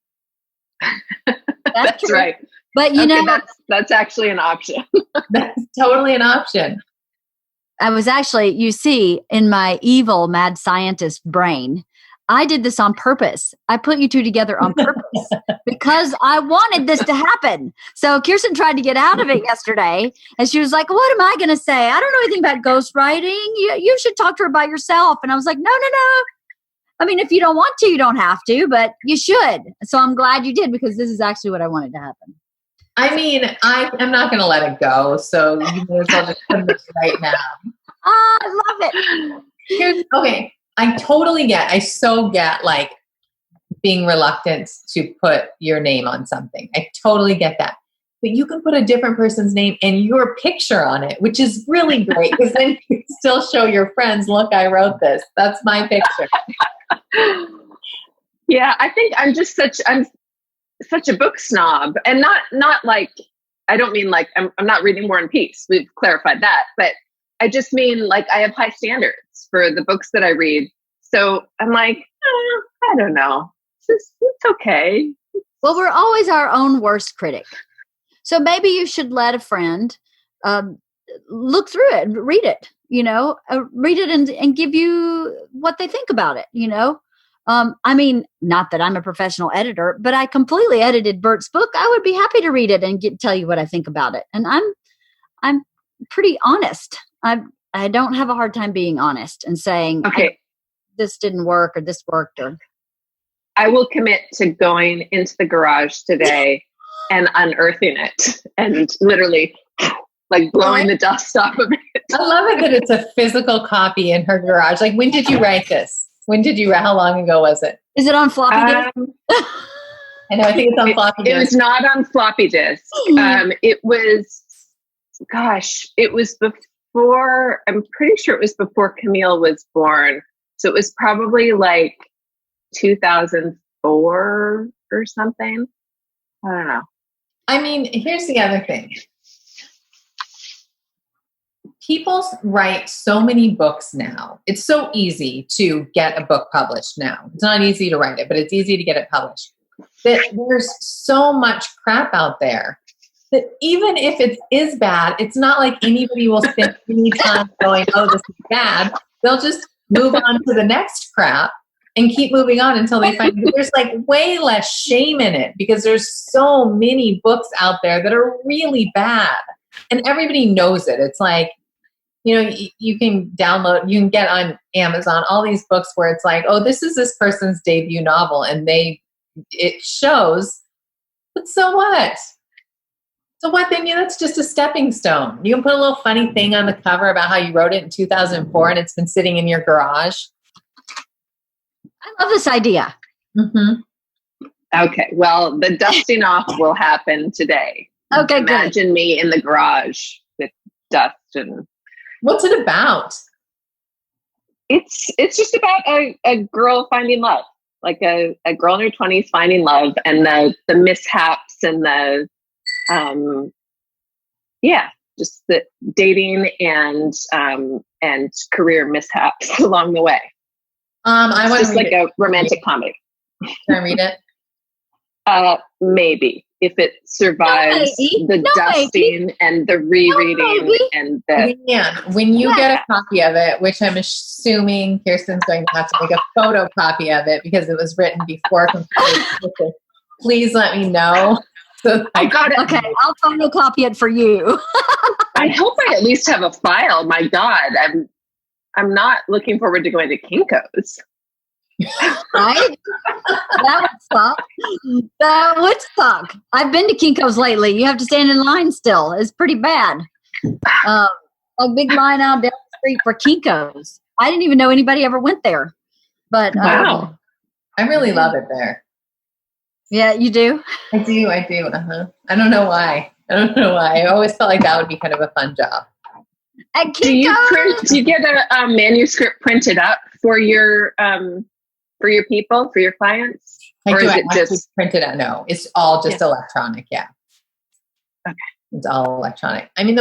That's right. But you know, that's actually an option. That's totally an option. I was actually, you see, in my evil mad scientist brain, I did this on purpose. I put you two together on purpose because I wanted this to happen. So Kirsten tried to get out of it yesterday, and she was like, what am I going to say? I don't know anything about ghostwriting. You should talk to her about yourself. And I was like, no. I mean, if you don't want to, you don't have to, but you should. So I'm glad you did because this is actually what I wanted to happen. I mean, I'm not going to let it go. So you may as well just put this right now. I love it. Okay. I so get like being reluctant to put your name on something. I totally get that. But you can put a different person's name and your picture on it, which is really great because then you can still show your friends, look, I wrote this. That's my picture. Yeah, I think I'm such a book snob, and not like, I don't mean like I'm not reading War and Peace. We've clarified that, but I just mean like I have high standards for the books that I read. So I'm like, I don't know. It's okay. Well, we're always our own worst critic. So maybe you should let a friend look through it, read it, read it and give you what they think about it, I mean, not that I'm a professional editor, but I completely edited Bert's book. I would be happy to read it and tell you what I think about it. And I'm pretty honest. I don't have a hard time being honest and saying, okay, this didn't work or this worked. Or I will commit to going into the garage today and unearthing it and literally like blowing the dust off of it. I love it that it's a physical copy in her garage. Like, when did you write this? How long ago was it? Is it on floppy disk? I know, I think it's on floppy disk. It was not on floppy disk. It was before, I'm pretty sure it was before Camille was born. So it was probably like 2004 or something. I don't know. I mean, here's the other thing. People write so many books now. It's so easy to get a book published now. It's not easy to write it, but it's easy to get it published. That there's so much crap out there that even if it is bad, it's not like anybody will spend any time going, oh, this is bad. They'll just move on to the next crap and keep moving on until they find there's like way less shame in it because there's so many books out there that are really bad and everybody knows it. It's like, you know, you can download, you can get on Amazon, all these books where it's like, oh, this is this person's debut novel and it shows, but so what? So what then? That's just a stepping stone. You can put a little funny thing on the cover about how you wrote it in 2004 and it's been sitting in your garage. I love this idea. Mm-hmm. Okay. Well, the dusting off will happen today. Okay, Imagine me in the garage with dust and. What's it about? It's just about a girl finding love, like a girl in her 20s finding love, and the mishaps and just the dating and career mishaps along the way. I want just like a romantic comedy. Can I read it? Maybe if it survives the dusting and the rereading and the. When you get a copy of it, which I'm assuming Kirsten's going to have to make a photocopy of it because it was written before computers. Please let me know. So I got it. Okay, I'll photocopy it for you. I hope I at least have a file. My God, I'm not looking forward to going to Kinko's. Right? That would suck. I've been to Kinko's lately. You have to stand in line still. It's pretty bad. A big line out down the street for Kinko's. I didn't even know anybody ever went there. But wow. I really love it there. Yeah, you do? I do. Uh-huh. I don't know why. I always felt like that would be kind of a fun job. Do you get a manuscript printed up for your people, for your clients? Or is it just printed out? No, it's all just electronic. Yeah. Okay. It's all electronic. I mean,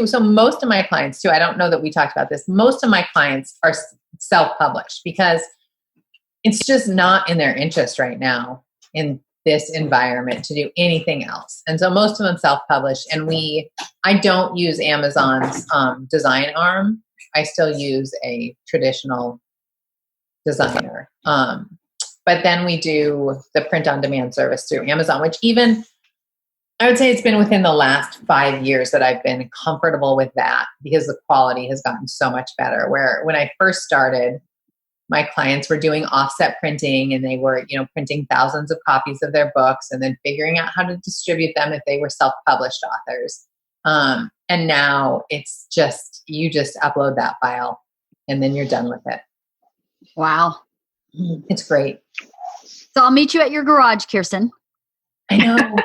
so most of my clients too, I don't know that we talked about this. Most of my clients are self-published because it's just not in their interest right now in this environment to do anything else. And so most of them self-publish, and I don't use Amazon's design arm. I still use a traditional designer. But then we do the print on demand service through Amazon, which even I would say it's been within the last 5 years that I've been comfortable with that because the quality has gotten so much better. Where when I first started, my clients were doing offset printing and they were, printing thousands of copies of their books and then figuring out how to distribute them if they were self-published authors. And now it's you just upload that file and then you're done with it. Wow. It's great. So I'll meet you at your garage, Kirsten. I know.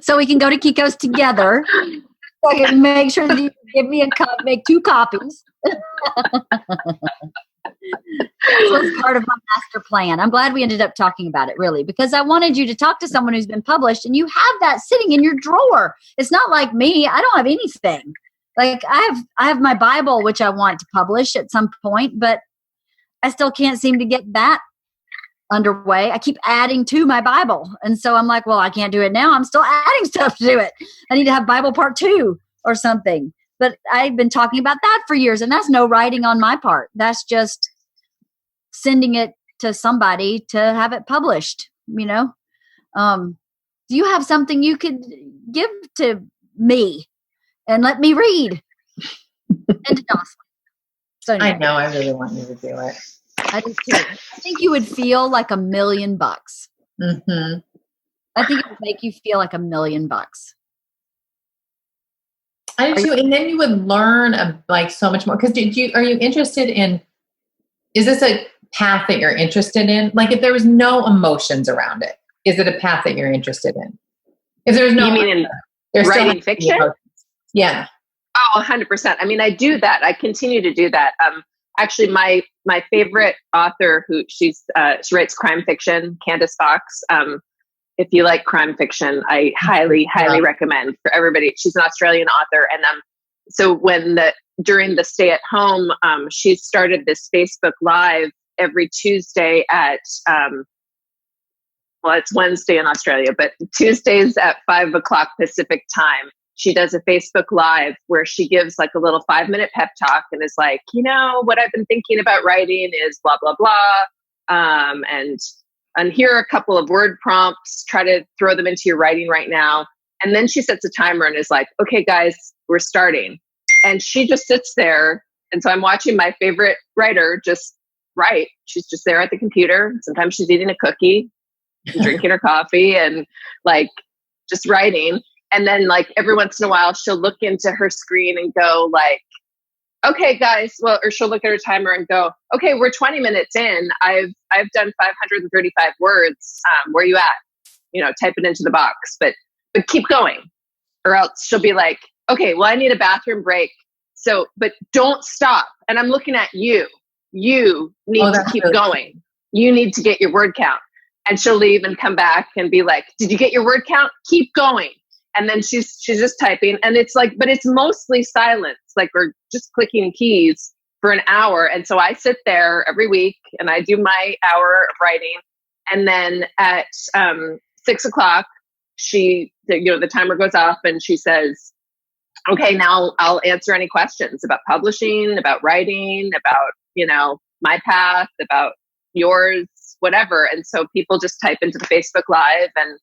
So we can go to Kiko's together. So I can make sure that you give me make 2 copies. This was part of my master plan. I'm glad we ended up talking about it, really, because I wanted you to talk to someone who's been published, and you have that sitting in your drawer. It's not like me. I don't have anything. Like I have my Bible, which I want to publish at some point, but I still can't seem to get that underway. I keep adding to my Bible. And so I'm like, well, I can't do it now. I'm still adding stuff to do it. I need to have Bible part 2 or something. But I've been talking about that for years, and that's no writing on my part. That's just sending it to somebody to have it published, Do you have something you could give to me and let me read? And to Jocelyn. So anyway, I know. I really want you to do it. I do too. I think you would feel like $1 million. Mm-hmm. I think it would make you feel like $1 million. I do too. And then you would learn so much more. Because are you interested in, is this a path that you're interested in? Like if there was no emotions around it, is it a path that you're interested in? If there's no, you mean in writing fiction? Yeah. Oh, 100%. I mean, I do that. I continue to do that. Actually, my favorite author, who she writes crime fiction, Candace Fox. If you like crime fiction, I highly recommend for everybody. She's an Australian author, and so during the stay at home, she started this Facebook Live every Tuesday at it's Wednesday in Australia, but Tuesdays at 5:00 Pacific time. She does a Facebook Live where she gives like a little 5-minute pep talk and is like, what I've been thinking about writing is blah, blah, blah. And here are a couple of word prompts. Try to throw them into your writing right now. And then she sets a timer and is like, okay, guys, we're starting. And she just sits there. And so I'm watching my favorite writer just write. She's just there at the computer. Sometimes she's eating a cookie, drinking her coffee, and like just writing. And then like every once in a while, she'll look into her screen and go like, okay, guys, or she'll look at her timer and go, okay, we're 20 minutes in. I've done 535 words. Where are you at? Type it into the box, but keep going. Or else she'll be like, okay, well, I need a bathroom break. So, but don't stop. And I'm looking at you. You need to keep going. You need to get your word count. And she'll leave and come back and be like, did you get your word count? Keep going. And then she's just typing, and it's like, but it's mostly silence. Like we're just clicking keys for an hour. And so I sit there every week and I do my hour of writing. And then at 6:00, the timer goes off and she says, okay, now I'll answer any questions about publishing, about writing, about, my path, about yours, whatever. And so people just type into the Facebook Live and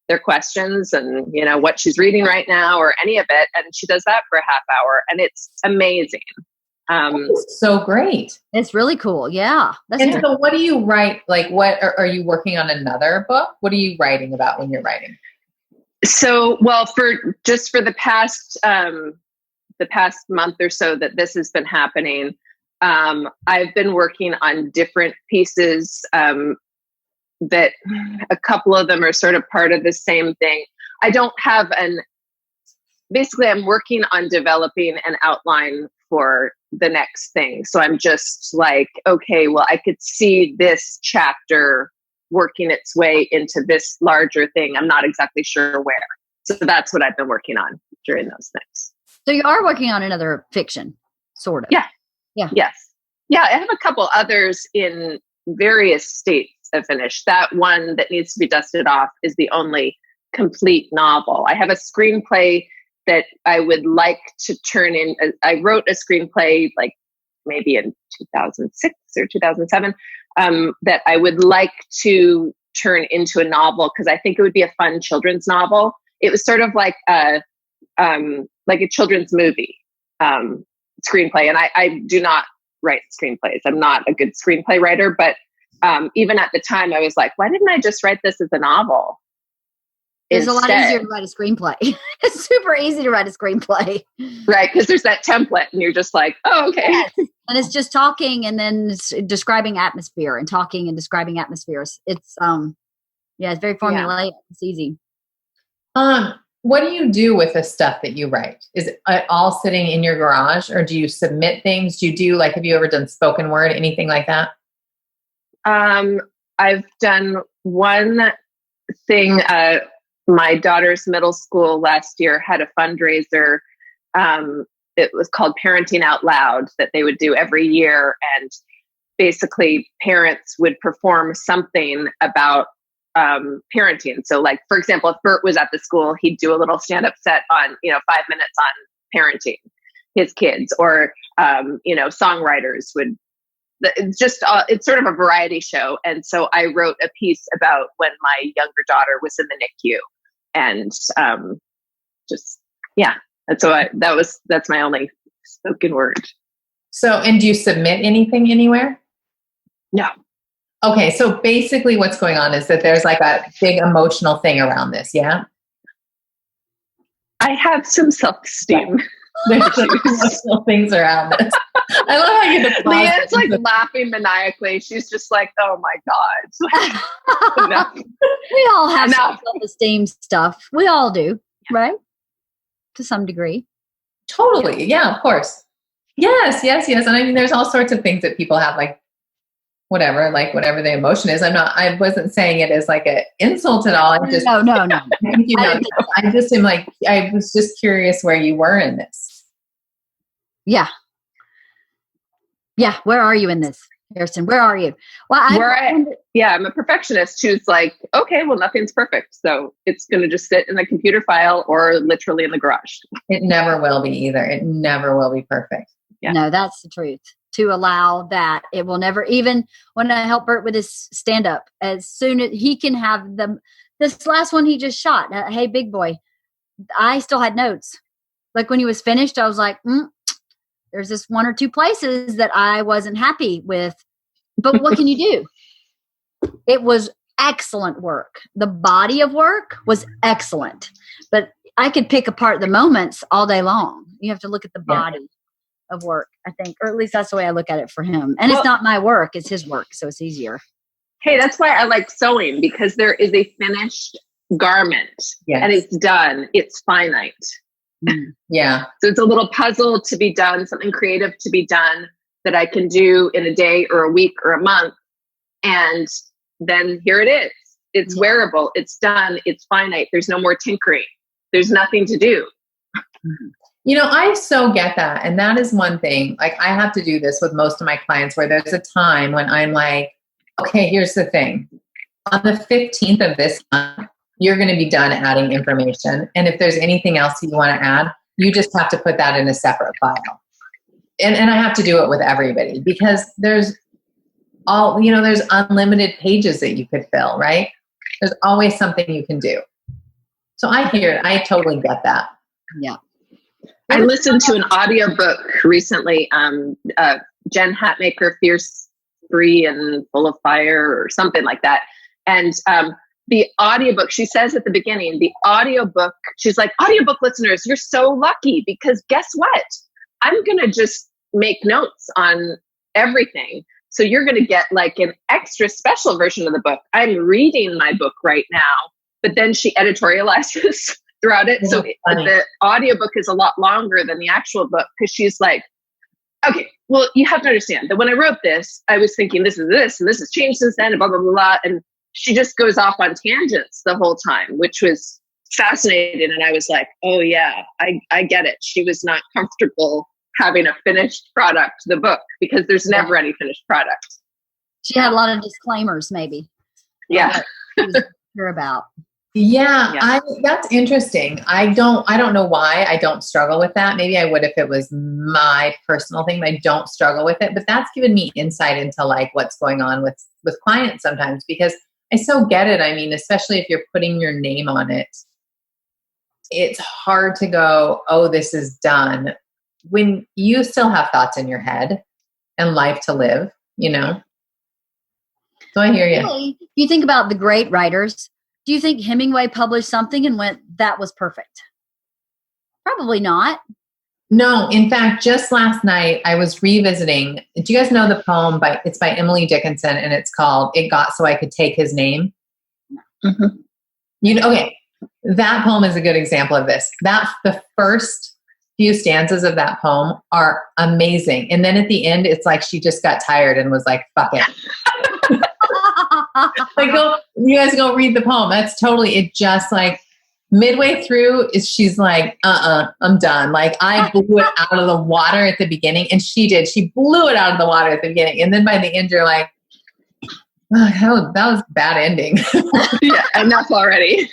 their questions and, what she's reading right now or any of it. And she does that for a half hour and it's amazing. So great. It's really cool. Yeah. So what do you write? Like what are you working on another book? What are you writing about when you're writing? So, well, for the past month or so that this has been happening, I've been working on different pieces, that a couple of them are sort of part of the same thing. I don't have basically I'm working on developing an outline for the next thing. So I'm just like, okay, well, I could see this chapter working its way into this larger thing. I'm not exactly sure where. So that's what I've been working on during those things. So you are working on another fiction, sort of. Yeah. Yeah. Yes. Yeah. I have a couple others in various states of finish. That one that needs to be dusted off is the only complete novel. I have a screenplay that I would like to turn in. I wrote a screenplay like maybe in 2006 or 2007 that I would like to turn into a novel because I think it would be a fun children's novel. It was sort of like a children's movie screenplay. And I do not write screenplays. I'm not a good screenplay writer, but even at the time I was like, why didn't I just write this as a novel? It's a lot easier to write a screenplay. It's super easy to write a screenplay. Right. Because there's that template and you're just like, oh, okay. Yes. And it's just talking and then it's describing atmosphere and talking and describing atmospheres. It's, it's very formulaic. Yeah. It's easy. What do you do with the stuff that you write? Is it all sitting in your garage or do you submit things? Do you do have you ever done spoken word, anything like that? I've done one thing. My daughter's middle school last year had a fundraiser. It was called Parenting Out Loud that they would do every year. And basically parents would perform something about parenting. So like, for example, if Bert was at the school, he'd do a little stand-up set on, 5 minutes on parenting his kids, or, songwriters would, it's sort of a variety show. And so I wrote a piece about when my younger daughter was in the NICU and, And so that's my only spoken word. So, and do you submit anything anywhere? No. Okay. So basically what's going on is that there's like a big emotional thing around this. Yeah. I have some self-esteem. There's like emotional things around this. I love how you define Leanne's like laughing maniacally. She's just like, oh my God. No. We all have some self-esteem stuff. We all do, right? To some degree. Totally. Yeah, of course. Yes. And I mean, there's all sorts of things that people have, like whatever the emotion is. I wasn't saying it as like an insult at all. I just, no. I just am like, I was just curious where you were in this. Yeah. Where are you in this, Kirsten? Where are you? Well, I'm a perfectionist who's like, okay, well, nothing's perfect. So it's going to just sit in a computer file or literally in the garage. It never will be either. It never will be perfect. Yeah. No, that's the truth. To allow that, it will never, even when I help Bert with his stand up, as soon as he can have this last one he just shot. Hey, big boy, I still had notes. Like when he was finished, I was like, there's this one or two places that I wasn't happy with, but what can you do? It was excellent work. The body of work was excellent, but I could pick apart the moments all day long. You have to look at the body of work, I think, or at least that's the way I look at it for him. And it's not my work, it's his work. So it's easier. Hey, that's why I like sewing, because there is a finished garment and it's done. It's finite. Yeah. So it's a little puzzle to be done, something creative to be done that I can do in a day or a week or a month. And then here it is. It's wearable. It's done. It's finite. There's no more tinkering. There's nothing to do. You know, I so get that. And that is one thing. Like, I have to do this with most of my clients where there's a time when I'm like, okay, here's the thing. On the 15th of this month, you're going to be done adding information. And if there's anything else you want to add, you just have to put that in a separate file. And I have to do it with everybody because there's unlimited pages that you could fill, right? There's always something you can do. So I hear it. I totally get that. Yeah. I listened to an audiobook recently, Jen Hatmaker, Fierce, Free, and Full of Fire, or something like that. And the audiobook, she says at the beginning, the audiobook, she's like, audiobook listeners, you're so lucky because guess what? I'm going to just make notes on everything. So you're going to get like an extra special version of the book. I'm reading my book right now, but then she editorializes throughout it. So the audiobook is a lot longer than the actual book because she's like, okay, well, you have to understand that when I wrote this, I was thinking this is this, and this has changed since then, and blah, blah, blah, blah. And she just goes off on tangents the whole time, which was fascinating. And I was like, oh yeah, I get it. She was not comfortable having a finished product, the book, because there's never any finished product. She had a lot of disclaimers, maybe. Yeah. Sure about. Yeah. That's interesting. I don't know why I don't struggle with that. Maybe I would if it was my personal thing, but I don't struggle with it. But that's given me insight into like what's going on with clients sometimes, because I so get it. I mean, especially if you're putting your name on it, it's hard to go, oh, this is done, when you still have thoughts in your head and life to live, you know? So I hear you. Really? You think about the great writers. Do you think Hemingway published something and went, that was perfect? Probably not. No, in fact, just last night I was revisiting. Do you guys know the poem it's by Emily Dickinson, and it's called "It Got So I Could Take His Name"? Mm-hmm. Okay, that poem is a good example of this. The first few stanzas of that poem are amazing, and then at the end, it's like she just got tired and was like, "Fuck it." Like, you guys go read the poem. That's totally it. Just like. Midway through, she's like, I'm done. Like, I blew it out of the water at the beginning, and she did. She blew it out of the water at the beginning. And then by the end, you're like, oh, that was a bad ending. Yeah, enough already.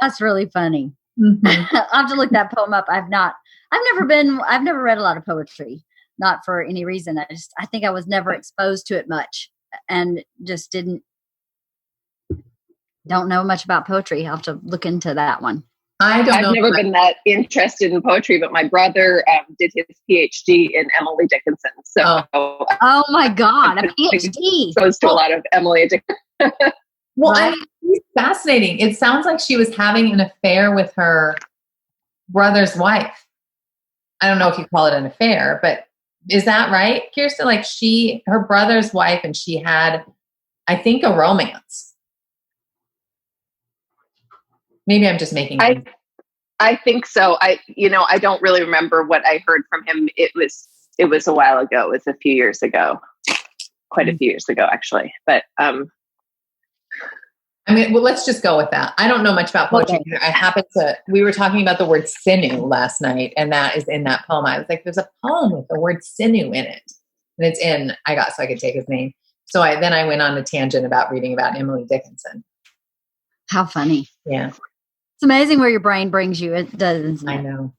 That's really funny. Mm-hmm. I'll have to look that poem up. I've never read a lot of poetry, not for any reason. I think I was never exposed to it much and just don't know much about poetry. I'll have to look into that one. I've never been that interested in poetry, but my brother did his PhD in Emily Dickinson. So, oh my God, a PhD! Exposed to a lot of Emily Dickinson. Well, it's fascinating. It sounds like she was having an affair with her brother's wife. I don't know if you call it an affair, but is that right, Kirsten? Like her brother's wife, and she had, I think, a romance. Maybe I'm just making. I think so. I don't really remember what I heard from him. It was a while ago. It was a few years ago, quite a few years ago, actually. But let's just go with that. I don't know much about poetry. Okay. We were talking about the word sinew last night, and that is in that poem. I was like, there's a poem with the word sinew in it. And it's in, so I could take his name. So I went on a tangent about reading about Emily Dickinson. How funny. Yeah. It's amazing where your brain brings you. It does. I know.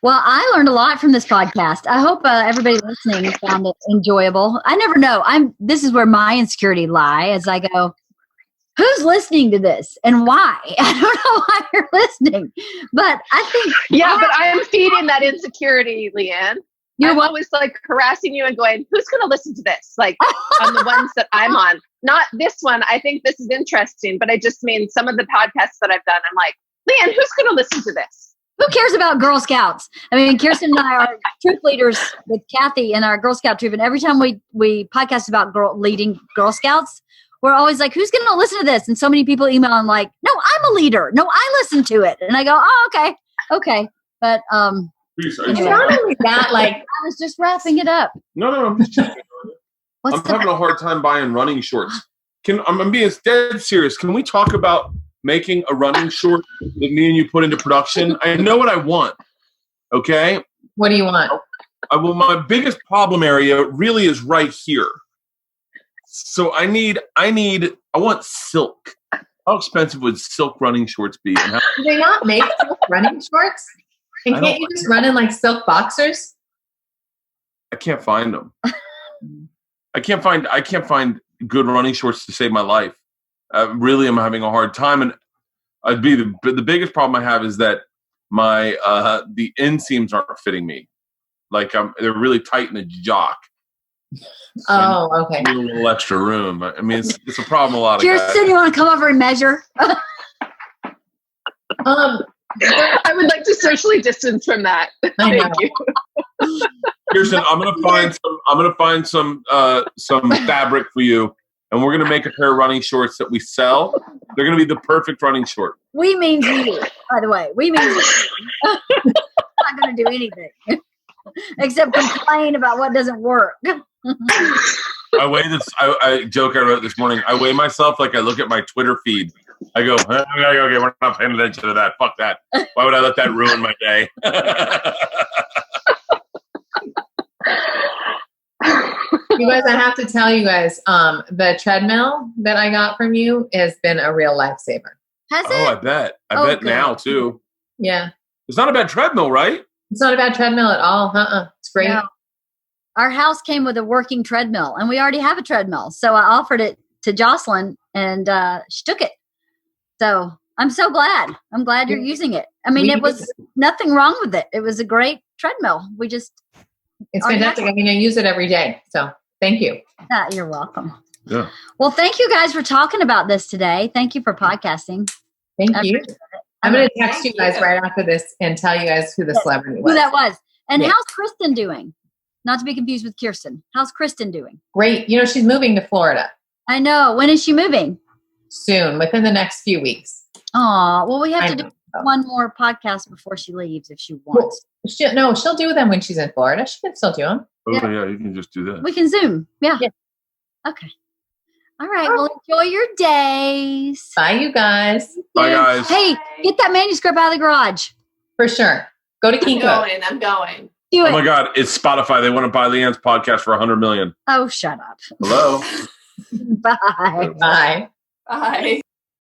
Well, I learned a lot from this podcast. I hope everybody listening found it enjoyable. I never know. This is where my insecurity lie as I go, who's listening to this and why? I don't know why you're listening, but I think. Yeah, but I am feeding that insecurity, Leanne. I'm always like harassing you and going, who's going to listen to this? Like on the ones that I'm on, not this one. I think this is interesting, but I just mean some of the podcasts that I've done. I'm like, Leanne, who's going to listen to this? Who cares about Girl Scouts? I mean, Kirsten and I are troop leaders with Kathy in our Girl Scout troop. And every time we podcast about leading Girl Scouts, we're always like, who's going to listen to this? And so many people email and like, no, I'm a leader. No, I listen to it. And I go, oh, okay. But, not only that, like, I was just wrapping it up. No, I'm just checking on it. I'm having a hard time buying running shorts. I'm being dead serious. Can we talk about making a running short that me and you put into production? I know what I want. Okay. What do you want? My biggest problem area really is right here. So I want silk. How expensive would silk running shorts be? Do they not make silk running shorts? And can't you just run in like silk boxers? I can't find them. I can't find good running shorts to save my life. Really, I'm having a hard time, and the biggest problem I have is that my the inseams aren't fitting me. Like they're really tight in the jock. Oh, okay. A little extra room. I mean, it's a problem. A lot of Kirsten, you want to come over and measure? I would like to socially distance from that. Thank you. Kirsten, I'm gonna find some fabric for you, and we're gonna make a pair of running shorts that we sell. They're gonna be the perfect running short. We mean you, by the way. We mean you. I'm not gonna do anything except complain about what doesn't work. I weigh this. I joke I wrote this morning. I weigh myself like I look at my Twitter feed. I go, okay, we're not paying attention to that. Fuck that. Why would I let that ruin my day? You guys, I have to tell you guys, the treadmill that I got from you has been a real lifesaver. Has it? Oh, I bet. I bet good. Now, too. Yeah. It's not a bad treadmill, right? It's not a bad treadmill at all. It's great. No. Our house came with a working treadmill, and we already have a treadmill. So I offered it to Jocelyn, and she took it. So I'm so glad. I'm glad you're using it. I mean, it was nothing wrong with it. It was a great treadmill. It's fantastic. I mean, I use it every day. So thank you. You're welcome. Yeah. Well, thank you guys for talking about this today. Thank you for podcasting. Thank you. I'm going to text you guys right after this and tell you guys who the celebrity was. Who that was. And how's Kristen doing? Not to be confused with Kirsten. How's Kristen doing? Great. She's moving to Florida. I know. When is she moving? Soon, within the next few weeks. Oh, well, we have to do one more podcast before she leaves if she wants. Well, she'll do them when she's in Florida. She can still do them. Oh, yeah, you can just do that. We can Zoom. Yeah. Okay. All right. Well, enjoy your days. Bye, you guys. Bye, guys. Hey, get that manuscript out of the garage. For sure. Go to Kinko. I'm going. Do it. Oh, my God. It's Spotify. They want to buy Leanne's podcast for $100 million. Oh, shut up. Hello. Bye. Bye. Bye.